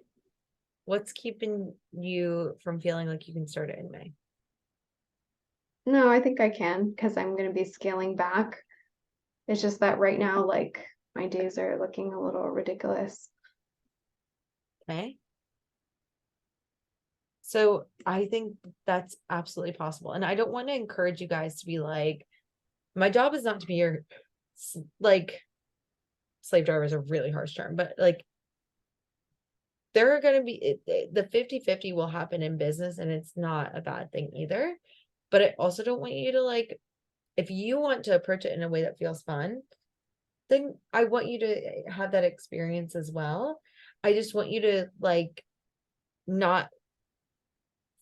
What's keeping you from feeling like you can start it in May? No, I think I can because I'm going to be scaling back. It's just that right now, like my days are looking a little ridiculous. Okay. So I think that's absolutely possible. And I don't want to encourage you guys to be like, my job is not to be your like slave driver is a really harsh term, but like there are going to be the 50-50 will happen in business and it's not a bad thing either. But I also don't want you to like, if you want to approach it in a way that feels fun, then I want you to have that experience as well. I just want you to like not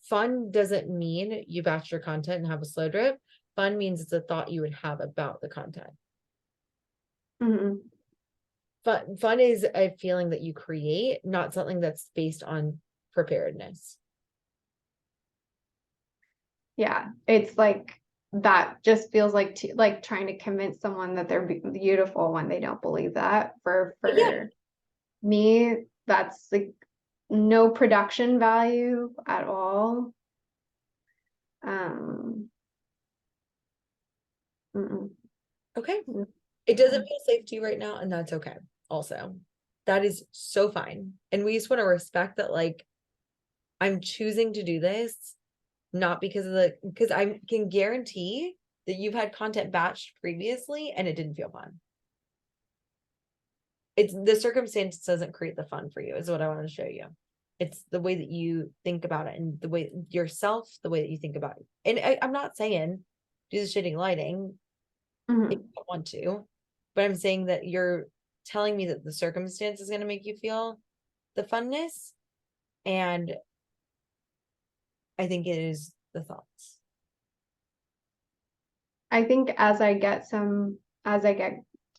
fun doesn't mean you batch your content and have a slow drip. Fun means it's a thought you would have about the content. Mhm. Fun is a feeling that you create, not something that's based on preparedness. Yeah, it's like that just feels like like trying to convince someone that they're beautiful when they don't believe that. For Yeah. me, that's like no production value at all. Um, mm-mm. Okay. Mm. It doesn't feel safe to you right now, and that's okay. Also, that is so fine. And we just want to respect that, like, I'm choosing to do this, not because of because I can guarantee that you've had content batched previously and it didn't feel fun. It's the circumstance doesn't create the fun for you, is what I want to show you. It's the way that you think about it and the way yourself, the way that you think about it. And I'm not saying do the shitty lighting if Mhm. you don't want to, but I'm saying that you're telling me that the circumstance is going to make you feel the funness. And I think it is the thoughts. I think as I get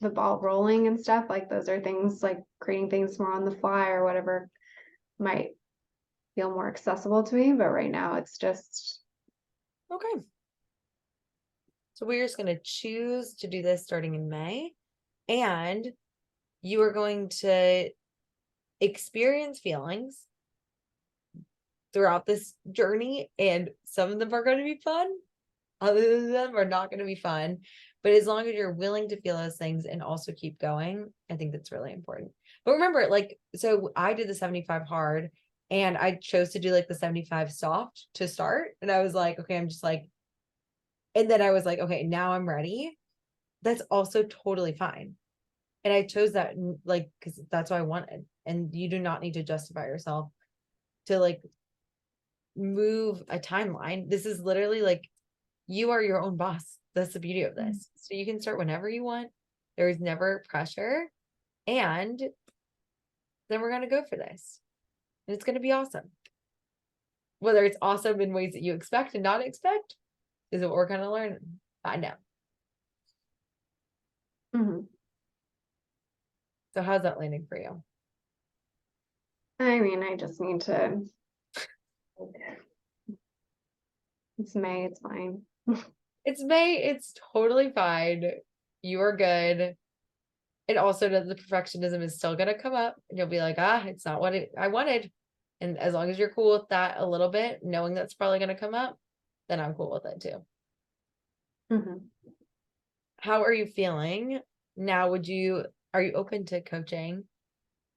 the ball rolling and stuff, like those are things like creating things more on the fly or whatever might feel more accessible to me. But right now it's just, Okay. So we're just going to choose to do this starting in May. And you are going to experience feelings throughout this journey. And some of them are going to be fun. Other than them are not going to be fun. But as long as you're willing to feel those things and also keep going, I think that's really important. But remember, like, so I did the 75 hard and I chose to do like the 75 soft to start. And I was like, okay, I'm just like, and then I was like, okay, now I'm ready. That's also totally fine. And I chose that like because that's what I wanted. And you do not need to justify yourself to like move a timeline. This is literally like you are your own boss. That's the beauty of this. So you can start whenever you want. There is never pressure. And then we're gonna go for this. And it's gonna be awesome. Whether it's awesome in ways that you expect and not expect is what we're gonna learn. Find out. mhm. So how's that landing for you? I mean, I just need to, it's May, it's fine. It's May, it's totally fine. You are good. And also the perfectionism is still gonna come up and you'll be like, it's not what I wanted. And as long as you're cool with that a little bit, knowing that's probably gonna come up, then I'm cool with it too. Mhm. How are you feeling now? Are you open to coaching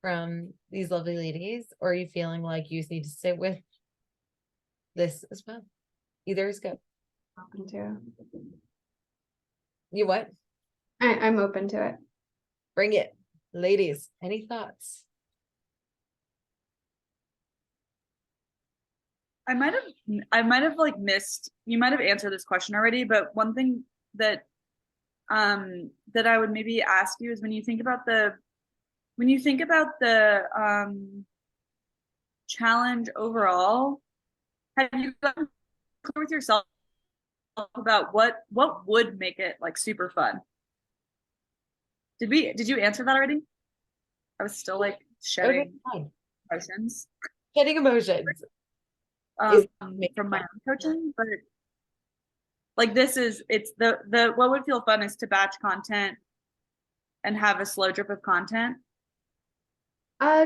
from these lovely ladies, or are you feeling like you just need to sit with this as well? Either is good. Open to You what? I'm open to it. Bring it. Ladies, any thoughts? I might have like missed, you might have answered this question already, but one thing that that I would maybe ask you is when you think about the challenge overall, have you gotten clear with yourself about what would make it like super fun? Did you answer that already? I was still like Oh, no, shedding. fine. emotions Hitting emotions. um, Is from my own coaching, but like it's the what would feel fun is to batch content and have a slow drip of content.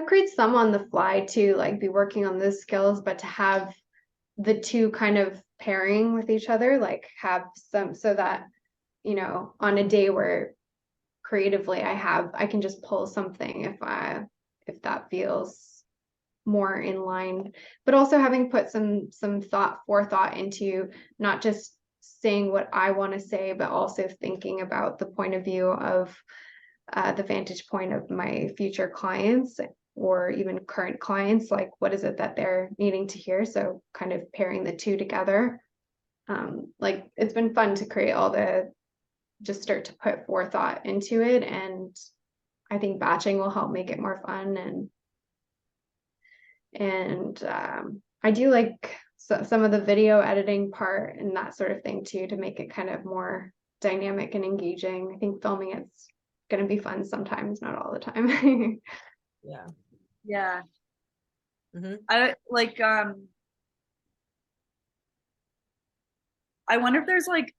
Create some on the fly too, like be working on those skills, but to have the two kind of pairing with each other, like have some so that, you know, on a day where creatively I can just pull something if that feels more in line, but also having put some forethought into not just saying what I want to say, but also thinking about the point of view of the vantage point of my future clients or even current clients, like what is it that they're needing to hear, so kind of pairing the two together. Like it's been fun to create just start to put forethought into it, and I think batching will help make it more fun. And I do like some of the video editing part and that sort of thing too, to make it kind of more dynamic and engaging. I think filming it's going to be fun sometimes, not all the time. Yeah. Yeah. Mhm. I like I wonder if there's like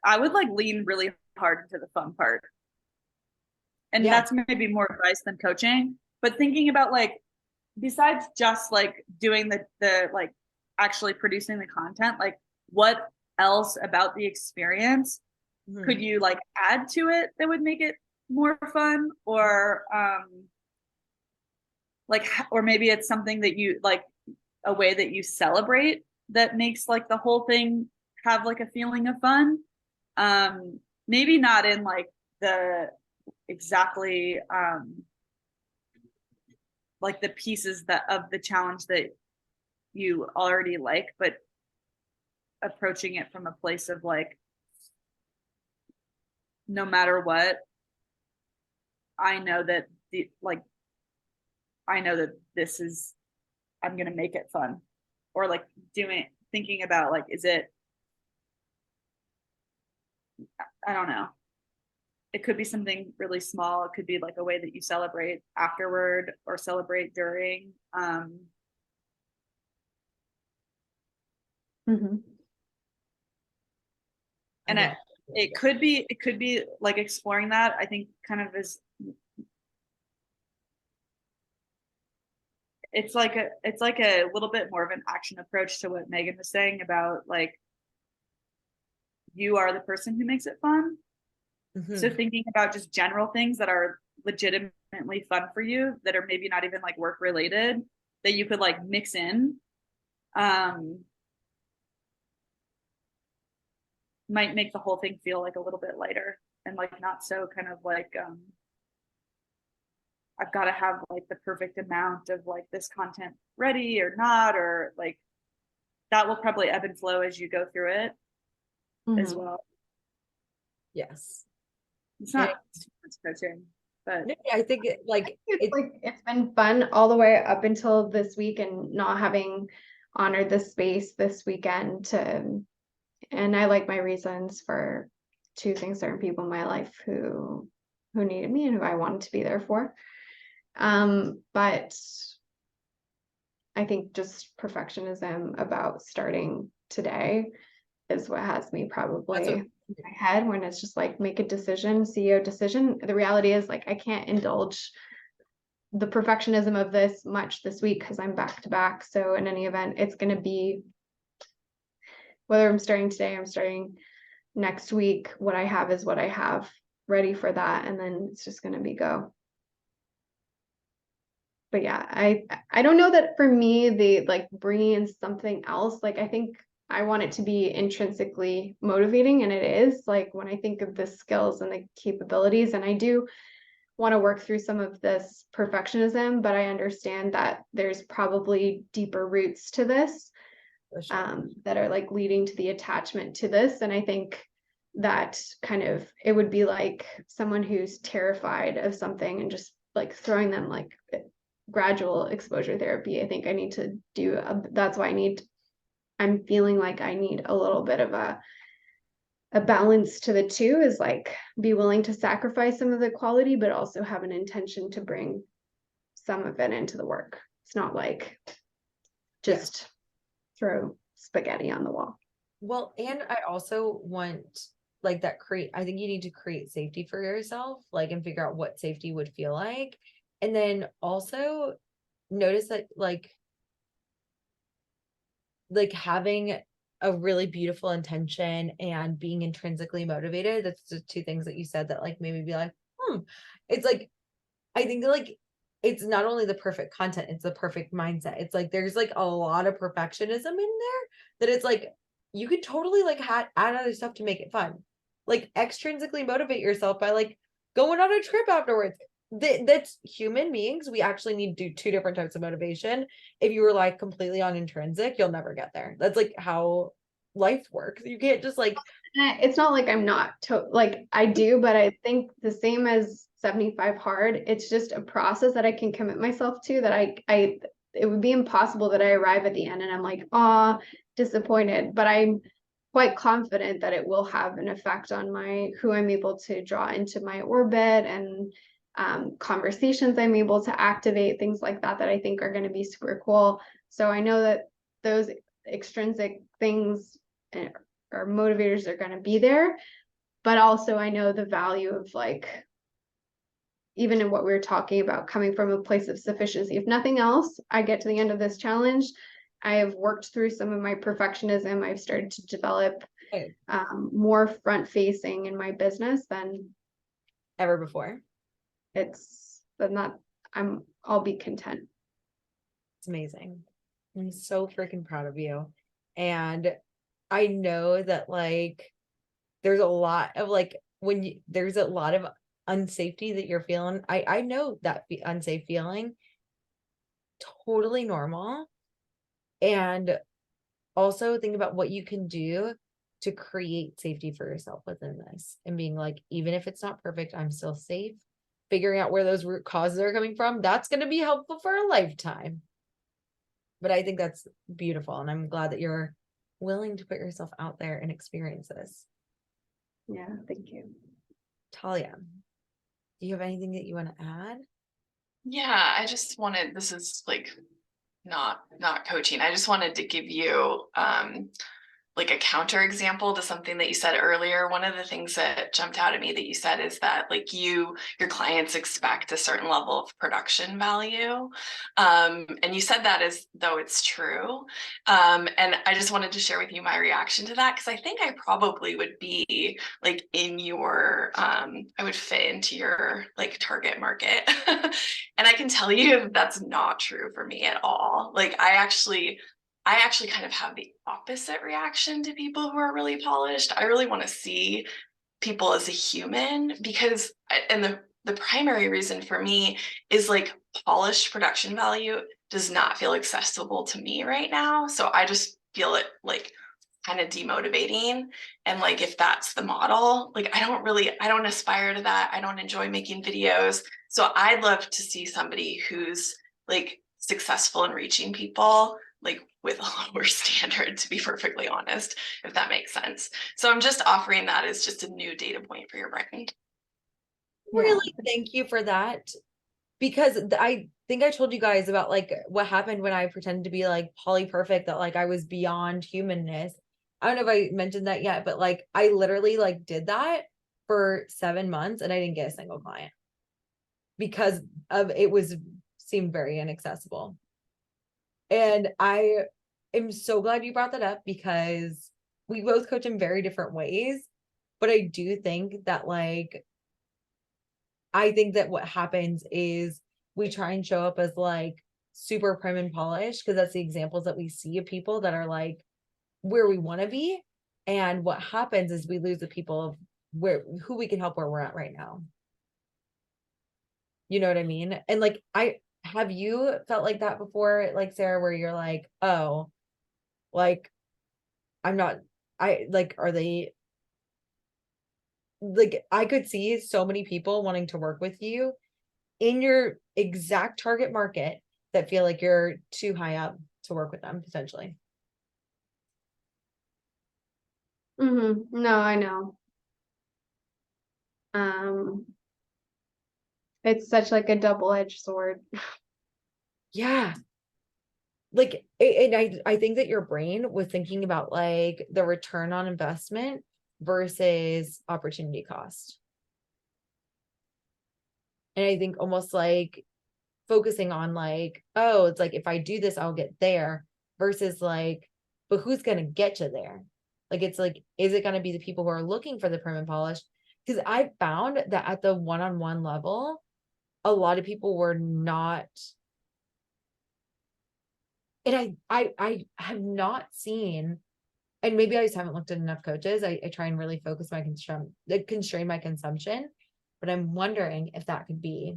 I would like lean really hard into the fun part. And Yeah. that's maybe more advice than coaching, but thinking about like besides just like doing the like actually producing the content, like what else about the experience Mhm. could you like add to it that would make it more fun, or like or maybe it's something that you like a way that you celebrate that makes like the whole thing have like a feeling of fun. Maybe not in like the exactly like the pieces that of the challenge that you already like, but approaching it from a place of like, no matter what, I know that I know that this is, I'm gonna make it fun, or like thinking about like, is it, I don't know. It could be something really small. It could be like a way that you celebrate afterward or celebrate during. Mhm. And Okay. it could be like exploring that. I think kind of is it's like a little bit more of an action approach to what Megan was saying about like you are the person who makes it fun. So Mhm. thinking about just general things that are legitimately fun for you that are maybe not even like work related that you could like mix in um might make the whole thing feel like a little bit lighter and like not so kind of like I've got to have like the perfect amount of like this content ready or not, or like that will probably ebb and flow as you go through it as Mhm. well. Yes. It's Yeah. not too much coaching, but No, I think It's like it's been fun all the way up until this week, and not having honored the space this weekend to, and I like my reasons for choosing certain people in my life who needed me and who I wanted to be there for. But I think just perfectionism about starting today is what has me probably in my head, when it's just like make a decision, CEO decision. The reality is like I can't indulge the perfectionism of this much this week because I'm back to back. So in any event, it's going to be, whether I'm starting today, I'm starting next week, what I have is what I have ready for that. And then it's just going to be go. But yeah, I don't know that for me, the like bringing in something else, like I think I want it to be intrinsically motivating, and it is. Like when I think of the skills and the capabilities, and I do want to work through some of this perfectionism, but I understand that there's probably deeper roots to this for sure. that are like leading to the attachment to this. And I think that kind of, it would be like someone who's terrified of something and just like throwing them like gradual exposure therapy. I think I need to do, that's why I'm feeling like I need a little bit of a balance to the two, is like be willing to sacrifice some of the quality, but also have an intention to bring some of it into the work. It's not like just throw spaghetti on the wall. Well, and I also want like that I think you need to create safety for yourself, like, and figure out what safety would feel like. And then also notice that like having a really beautiful intention and being intrinsically motivated, that's the two things that you said that like maybe be like, it's like, I think that like it's not only the perfect content, it's the perfect mindset. It's like there's like a lot of perfectionism in there that it's like you could totally like add other stuff to make it fun. Like extrinsically motivate yourself by like going on a trip afterwards. That's human beings. We actually need to do two different types of motivation. If you were like completely on intrinsic, you'll never get there. That's like how life works. You can't just like It's not like I'm not like I do, but I think the same as 75 hard, it's just a process that I can commit myself to that I it would be impossible that I arrive at the end and I'm like, disappointed, but I'm quite confident that it will have an effect on who I'm able to draw into my orbit and conversations I'm able to activate, things like that I think are going to be super cool. So I know that those extrinsic things or motivators are going to be there, but also I know the value of like, even in what we were talking about, coming from a place of sufficiency. If nothing else, I get to the end of this challenge, I have worked through some of my perfectionism. I've started to develop more front facing in my business than ever before. I'll be content. It's amazing. I'm so freaking proud of you. And I know that like there's a lot of like there's a lot of unsafety that you're feeling. I know that unsafe feeling, totally normal. And also think about what you can do to create safety for yourself within this, and being like, even if it's not perfect, I'm still safe. Figuring out where those root causes are coming from, that's going to be helpful for a lifetime. But I think that's beautiful, and I'm glad that you're willing to put yourself out there and experience this. Yeah, thank you. Talia, do you have anything that you want to add? Yeah, I just wanted, this is like not coaching. I just wanted to give you like a counter example to something that you said earlier. One of the things that jumped out at me that you said is that like your clients expect a certain level of production value. And you said that as though it's true. And I just wanted to share with you my reaction to that, because I think I probably would be like in your, I would fit into your like target market. And I can tell you that's not true for me at all. Like I actually kind of have the opposite reaction to people who are really polished. I really want to see people as a human, because, and the primary reason for me is like polished production value does not feel accessible to me right now. So I just feel it like kind of demotivating. And like, if that's the model, like, I don't aspire to that. I don't enjoy making videos. So I'd love to see somebody who's like successful in reaching people, like with a lower standard, to be perfectly honest, if that makes sense. So I'm just offering that as just a new data point for your brain. Really, thank you for that. Because I think I told you guys about like what happened when I pretended to be like poly perfect, that like I was beyond humanness. I don't know if I mentioned that yet, but like I literally like did that for 7 months and I didn't get a single client because of seemed very inaccessible. And I am so glad you brought that up, because we both coach in very different ways. But I do think that like I think that what happens is we try and show up as like super prim and polished, because that's the examples that we see of people that are like where we want to be. And what happens is we lose the people of who we can help where we're at right now. You know what I mean? And like, have you felt like that before, like Sarah, where you're like, oh, like I'm not, are they like, I could see so many people wanting to work with you in your exact target market that feel like you're too high up to work with them potentially. No, I know. It's such like a double-edged sword. Yeah. like, and I think that your brain was thinking about like the return on investment versus opportunity cost. And I think almost like focusing on like, oh, it's like if I do this, I'll get there versus like, but who's gonna get you there? Like it's like, is it gonna be the people who are looking for the prim and polished? Because I found that at the one-on-one level, a lot of people were not, and I have not seen, and maybe I just haven't looked at enough coaches. I try and really focus my constrain my consumption, but I'm wondering if that could be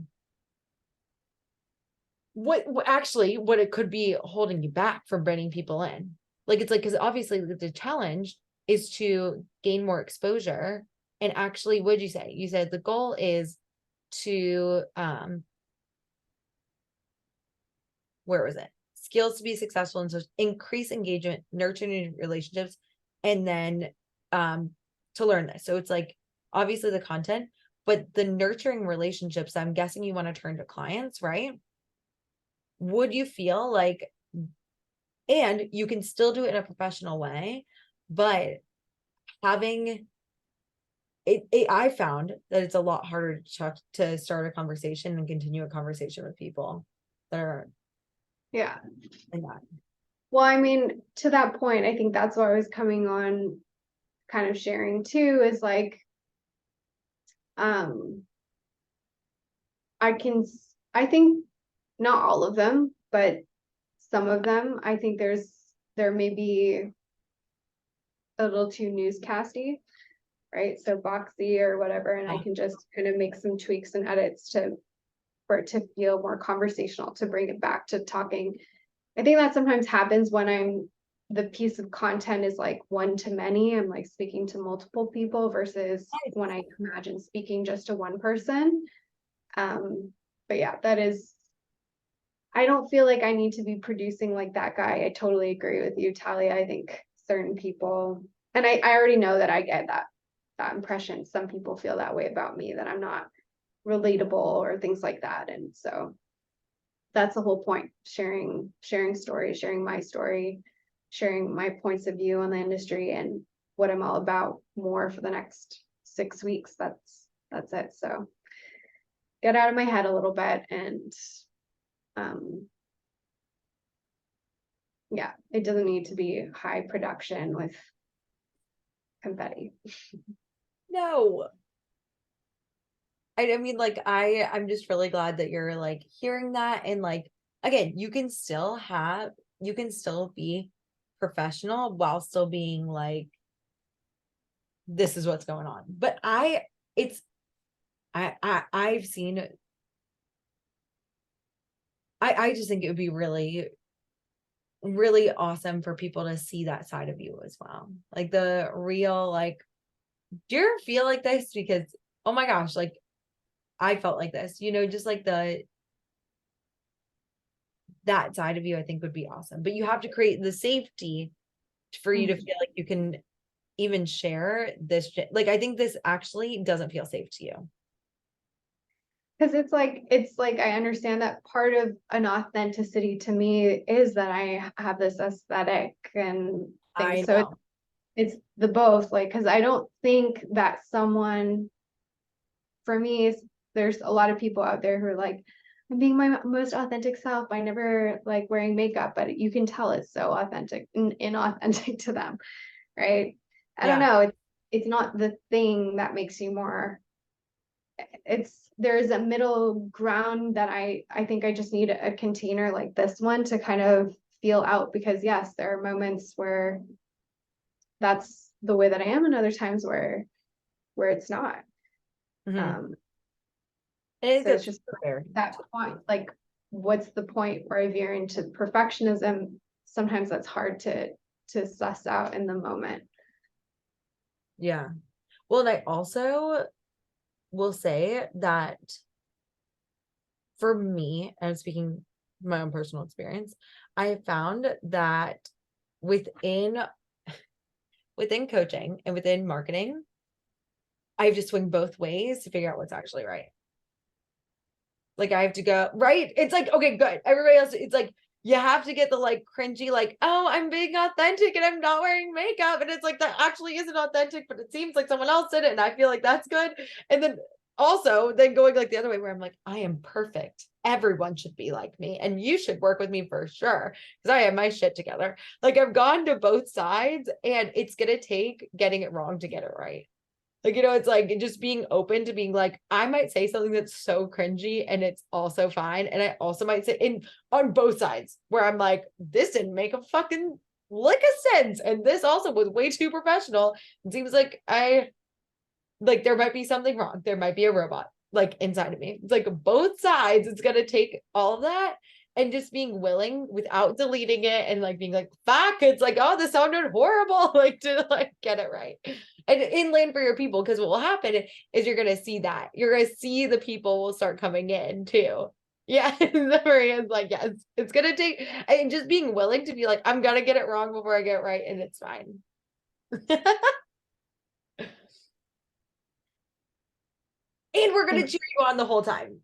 actually what it could be holding you back from bringing people in. Like it's like, because obviously the challenge is to gain more exposure. And actually, what did you say? You said the goal is to where was it? Skills to be successful and so increase engagement, nurture new relationships, and then to learn this. So it's like obviously the content, but the nurturing relationships, I'm guessing you want to turn to clients, right? Would you feel like, and you can still do it in a professional way, but having it I found that it's a lot harder to start a conversation and continue a conversation with people that are Yeah. in that. Well, I mean, to that point, I think that's what I was coming on kind of sharing too, is like, I think not all of them, but some of them, I think there may be a little too newscasty, right? So boxy or whatever, and I can just kind of make some tweaks and edits for it to feel more conversational, to bring it back to talking. I think that sometimes happens when the piece of content is like one to many. I'm like speaking to multiple people versus when I imagine speaking just to one person. But yeah, I don't feel like I need to be producing like that guy. I totally agree with you, Talia. I think certain people, and I already know that I get that impression. Some people feel that way about me, that I'm not relatable or things like that. And so that's the whole point, sharing stories, sharing my story, sharing my points of view on the industry and what I'm all about more for the next 6 weeks. That's it. So get out of my head a little bit, and yeah, it doesn't need to be high production with confetti. No. I mean, like I'm just really glad that you're like hearing that. And like again, you can still be professional while still being like, this is what's going on. But I've seen, I just think it would be really, really awesome for people to see that side of you as well. Like the real, like, do you ever feel like this? Because, oh my gosh, like I felt like this, just like that side of you, I think would be awesome. But you have to create the safety for you to feel like you can even share this. Like, I think this actually doesn't feel safe to you. Because it's like I understand that part of an authenticity to me is that I have this aesthetic and things. So it's the both, like, because I don't think that someone, for me, there's a lot of people out there who are like, I'm being my most authentic self. I never like wearing makeup, but you can tell it's so authentic and inauthentic to them, right? I don't know. It's not the thing that makes you more. There's a middle ground that I think I just need a container like this one to kind of feel out, because yes, there are moments where that's the way that I am, and other times where it's not. And So it's just that point, like, what's the point where I veer into perfectionism? Sometimes that's hard to suss out in the moment. Yeah. Well, and I also will say that for me, and I'm speaking my own personal experience, I have found that within coaching and within marketing, I have to swing both ways to figure out what's actually right. Like I have to go, right? It's like, okay, good. Everybody else, it's like, you have to get the like cringy, like, oh, I'm being authentic and I'm not wearing makeup. And it's like, that actually isn't authentic, but it seems like someone else did it. And I feel like that's good. And then also then going like the other way where I'm like, I am perfect. Everyone should be like me. And you should work with me for sure. Because I have my shit together. Like I've gone to both sides and it's going to take getting it wrong to get it right. Like, it's like just being open to being like, I might say something that's so cringy and it's also fine. And I also might say on both sides where I'm like, this didn't make a fucking lick of sense. And this also was way too professional. It seems like there might be something wrong. There might be a robot like inside of me. It's like both sides. It's going to take all of that and just being willing without deleting it and like being like, fuck, it's like, oh, this sounded horrible. Like to like get it right. And in land for your people, because what will happen is you're gonna see that. You're gonna see the people will start coming in too. Yeah. Maria's like, yes, it's gonna take and just being willing to be like, I'm gonna get it wrong before I get it right, and it's fine. And we're gonna cheer you on the whole time.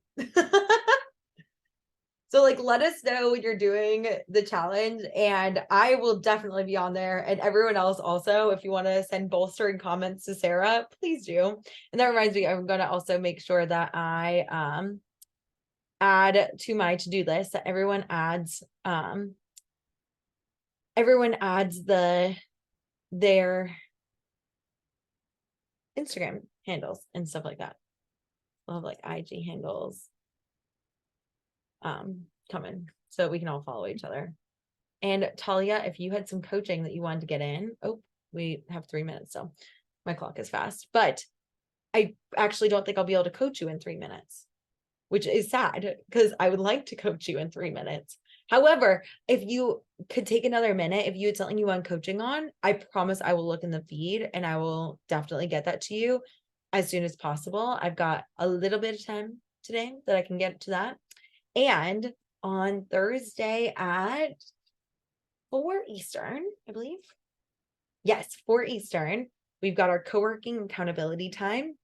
So like, let us know when you're doing the challenge and I will definitely be on there, and everyone else also, if you want to send bolstering comments to Sarah, please do. And that reminds me, I'm going to also make sure that I add to my to-do list that everyone adds their Instagram handles and stuff like that. We'll have like IG handles coming so we can all follow each other. And Talia, if you had some coaching that you wanted to get in, we have 3 minutes, so my clock is fast, but I actually don't think I'll be able to coach you in 3 minutes, which is sad because I would like to coach you in 3 minutes. However, if you could take another minute, if you had something you want coaching on, I promise I will look in the feed and I will definitely get that to you as soon as possible. I've got a little bit of time today that I can get to that. And on Thursday at 4 Eastern, I believe. Yes, 4 Eastern. We've got our co-working accountability time.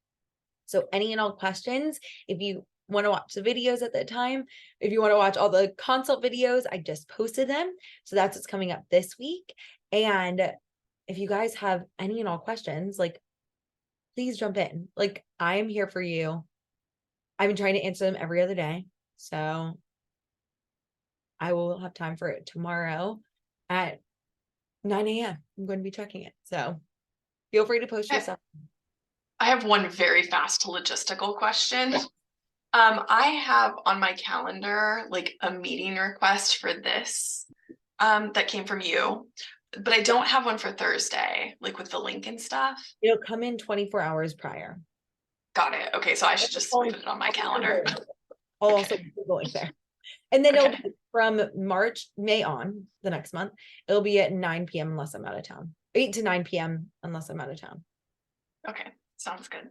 So any and all questions, if you want to watch the videos at that time, if you want to watch all the consult videos, I just posted them. So that's what's coming up this week. And if you guys have any and all questions, like, please jump in. Like, I am here for you. I've been trying to answer them every other day. So I will have time for it tomorrow at 9 a.m. I'm going to be checking it. So feel free to post yourself. I have one very fast logistical question. I have on my calendar like a meeting request for this that came from you, but I don't have one for Thursday, like with the link and stuff. It'll come in 24 hours prior. Got it. Okay, so I should just put it on my calendar. I'll also put the link there. And then it'll be from May on, the next month, it'll be at 9 p.m. unless I'm out of town. 8 to 9 p.m. unless I'm out of town. Okay, sounds good.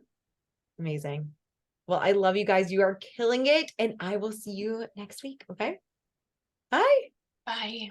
Amazing. Well, I love you guys. You are killing it. And I will see you next week. Okay. Bye. Bye.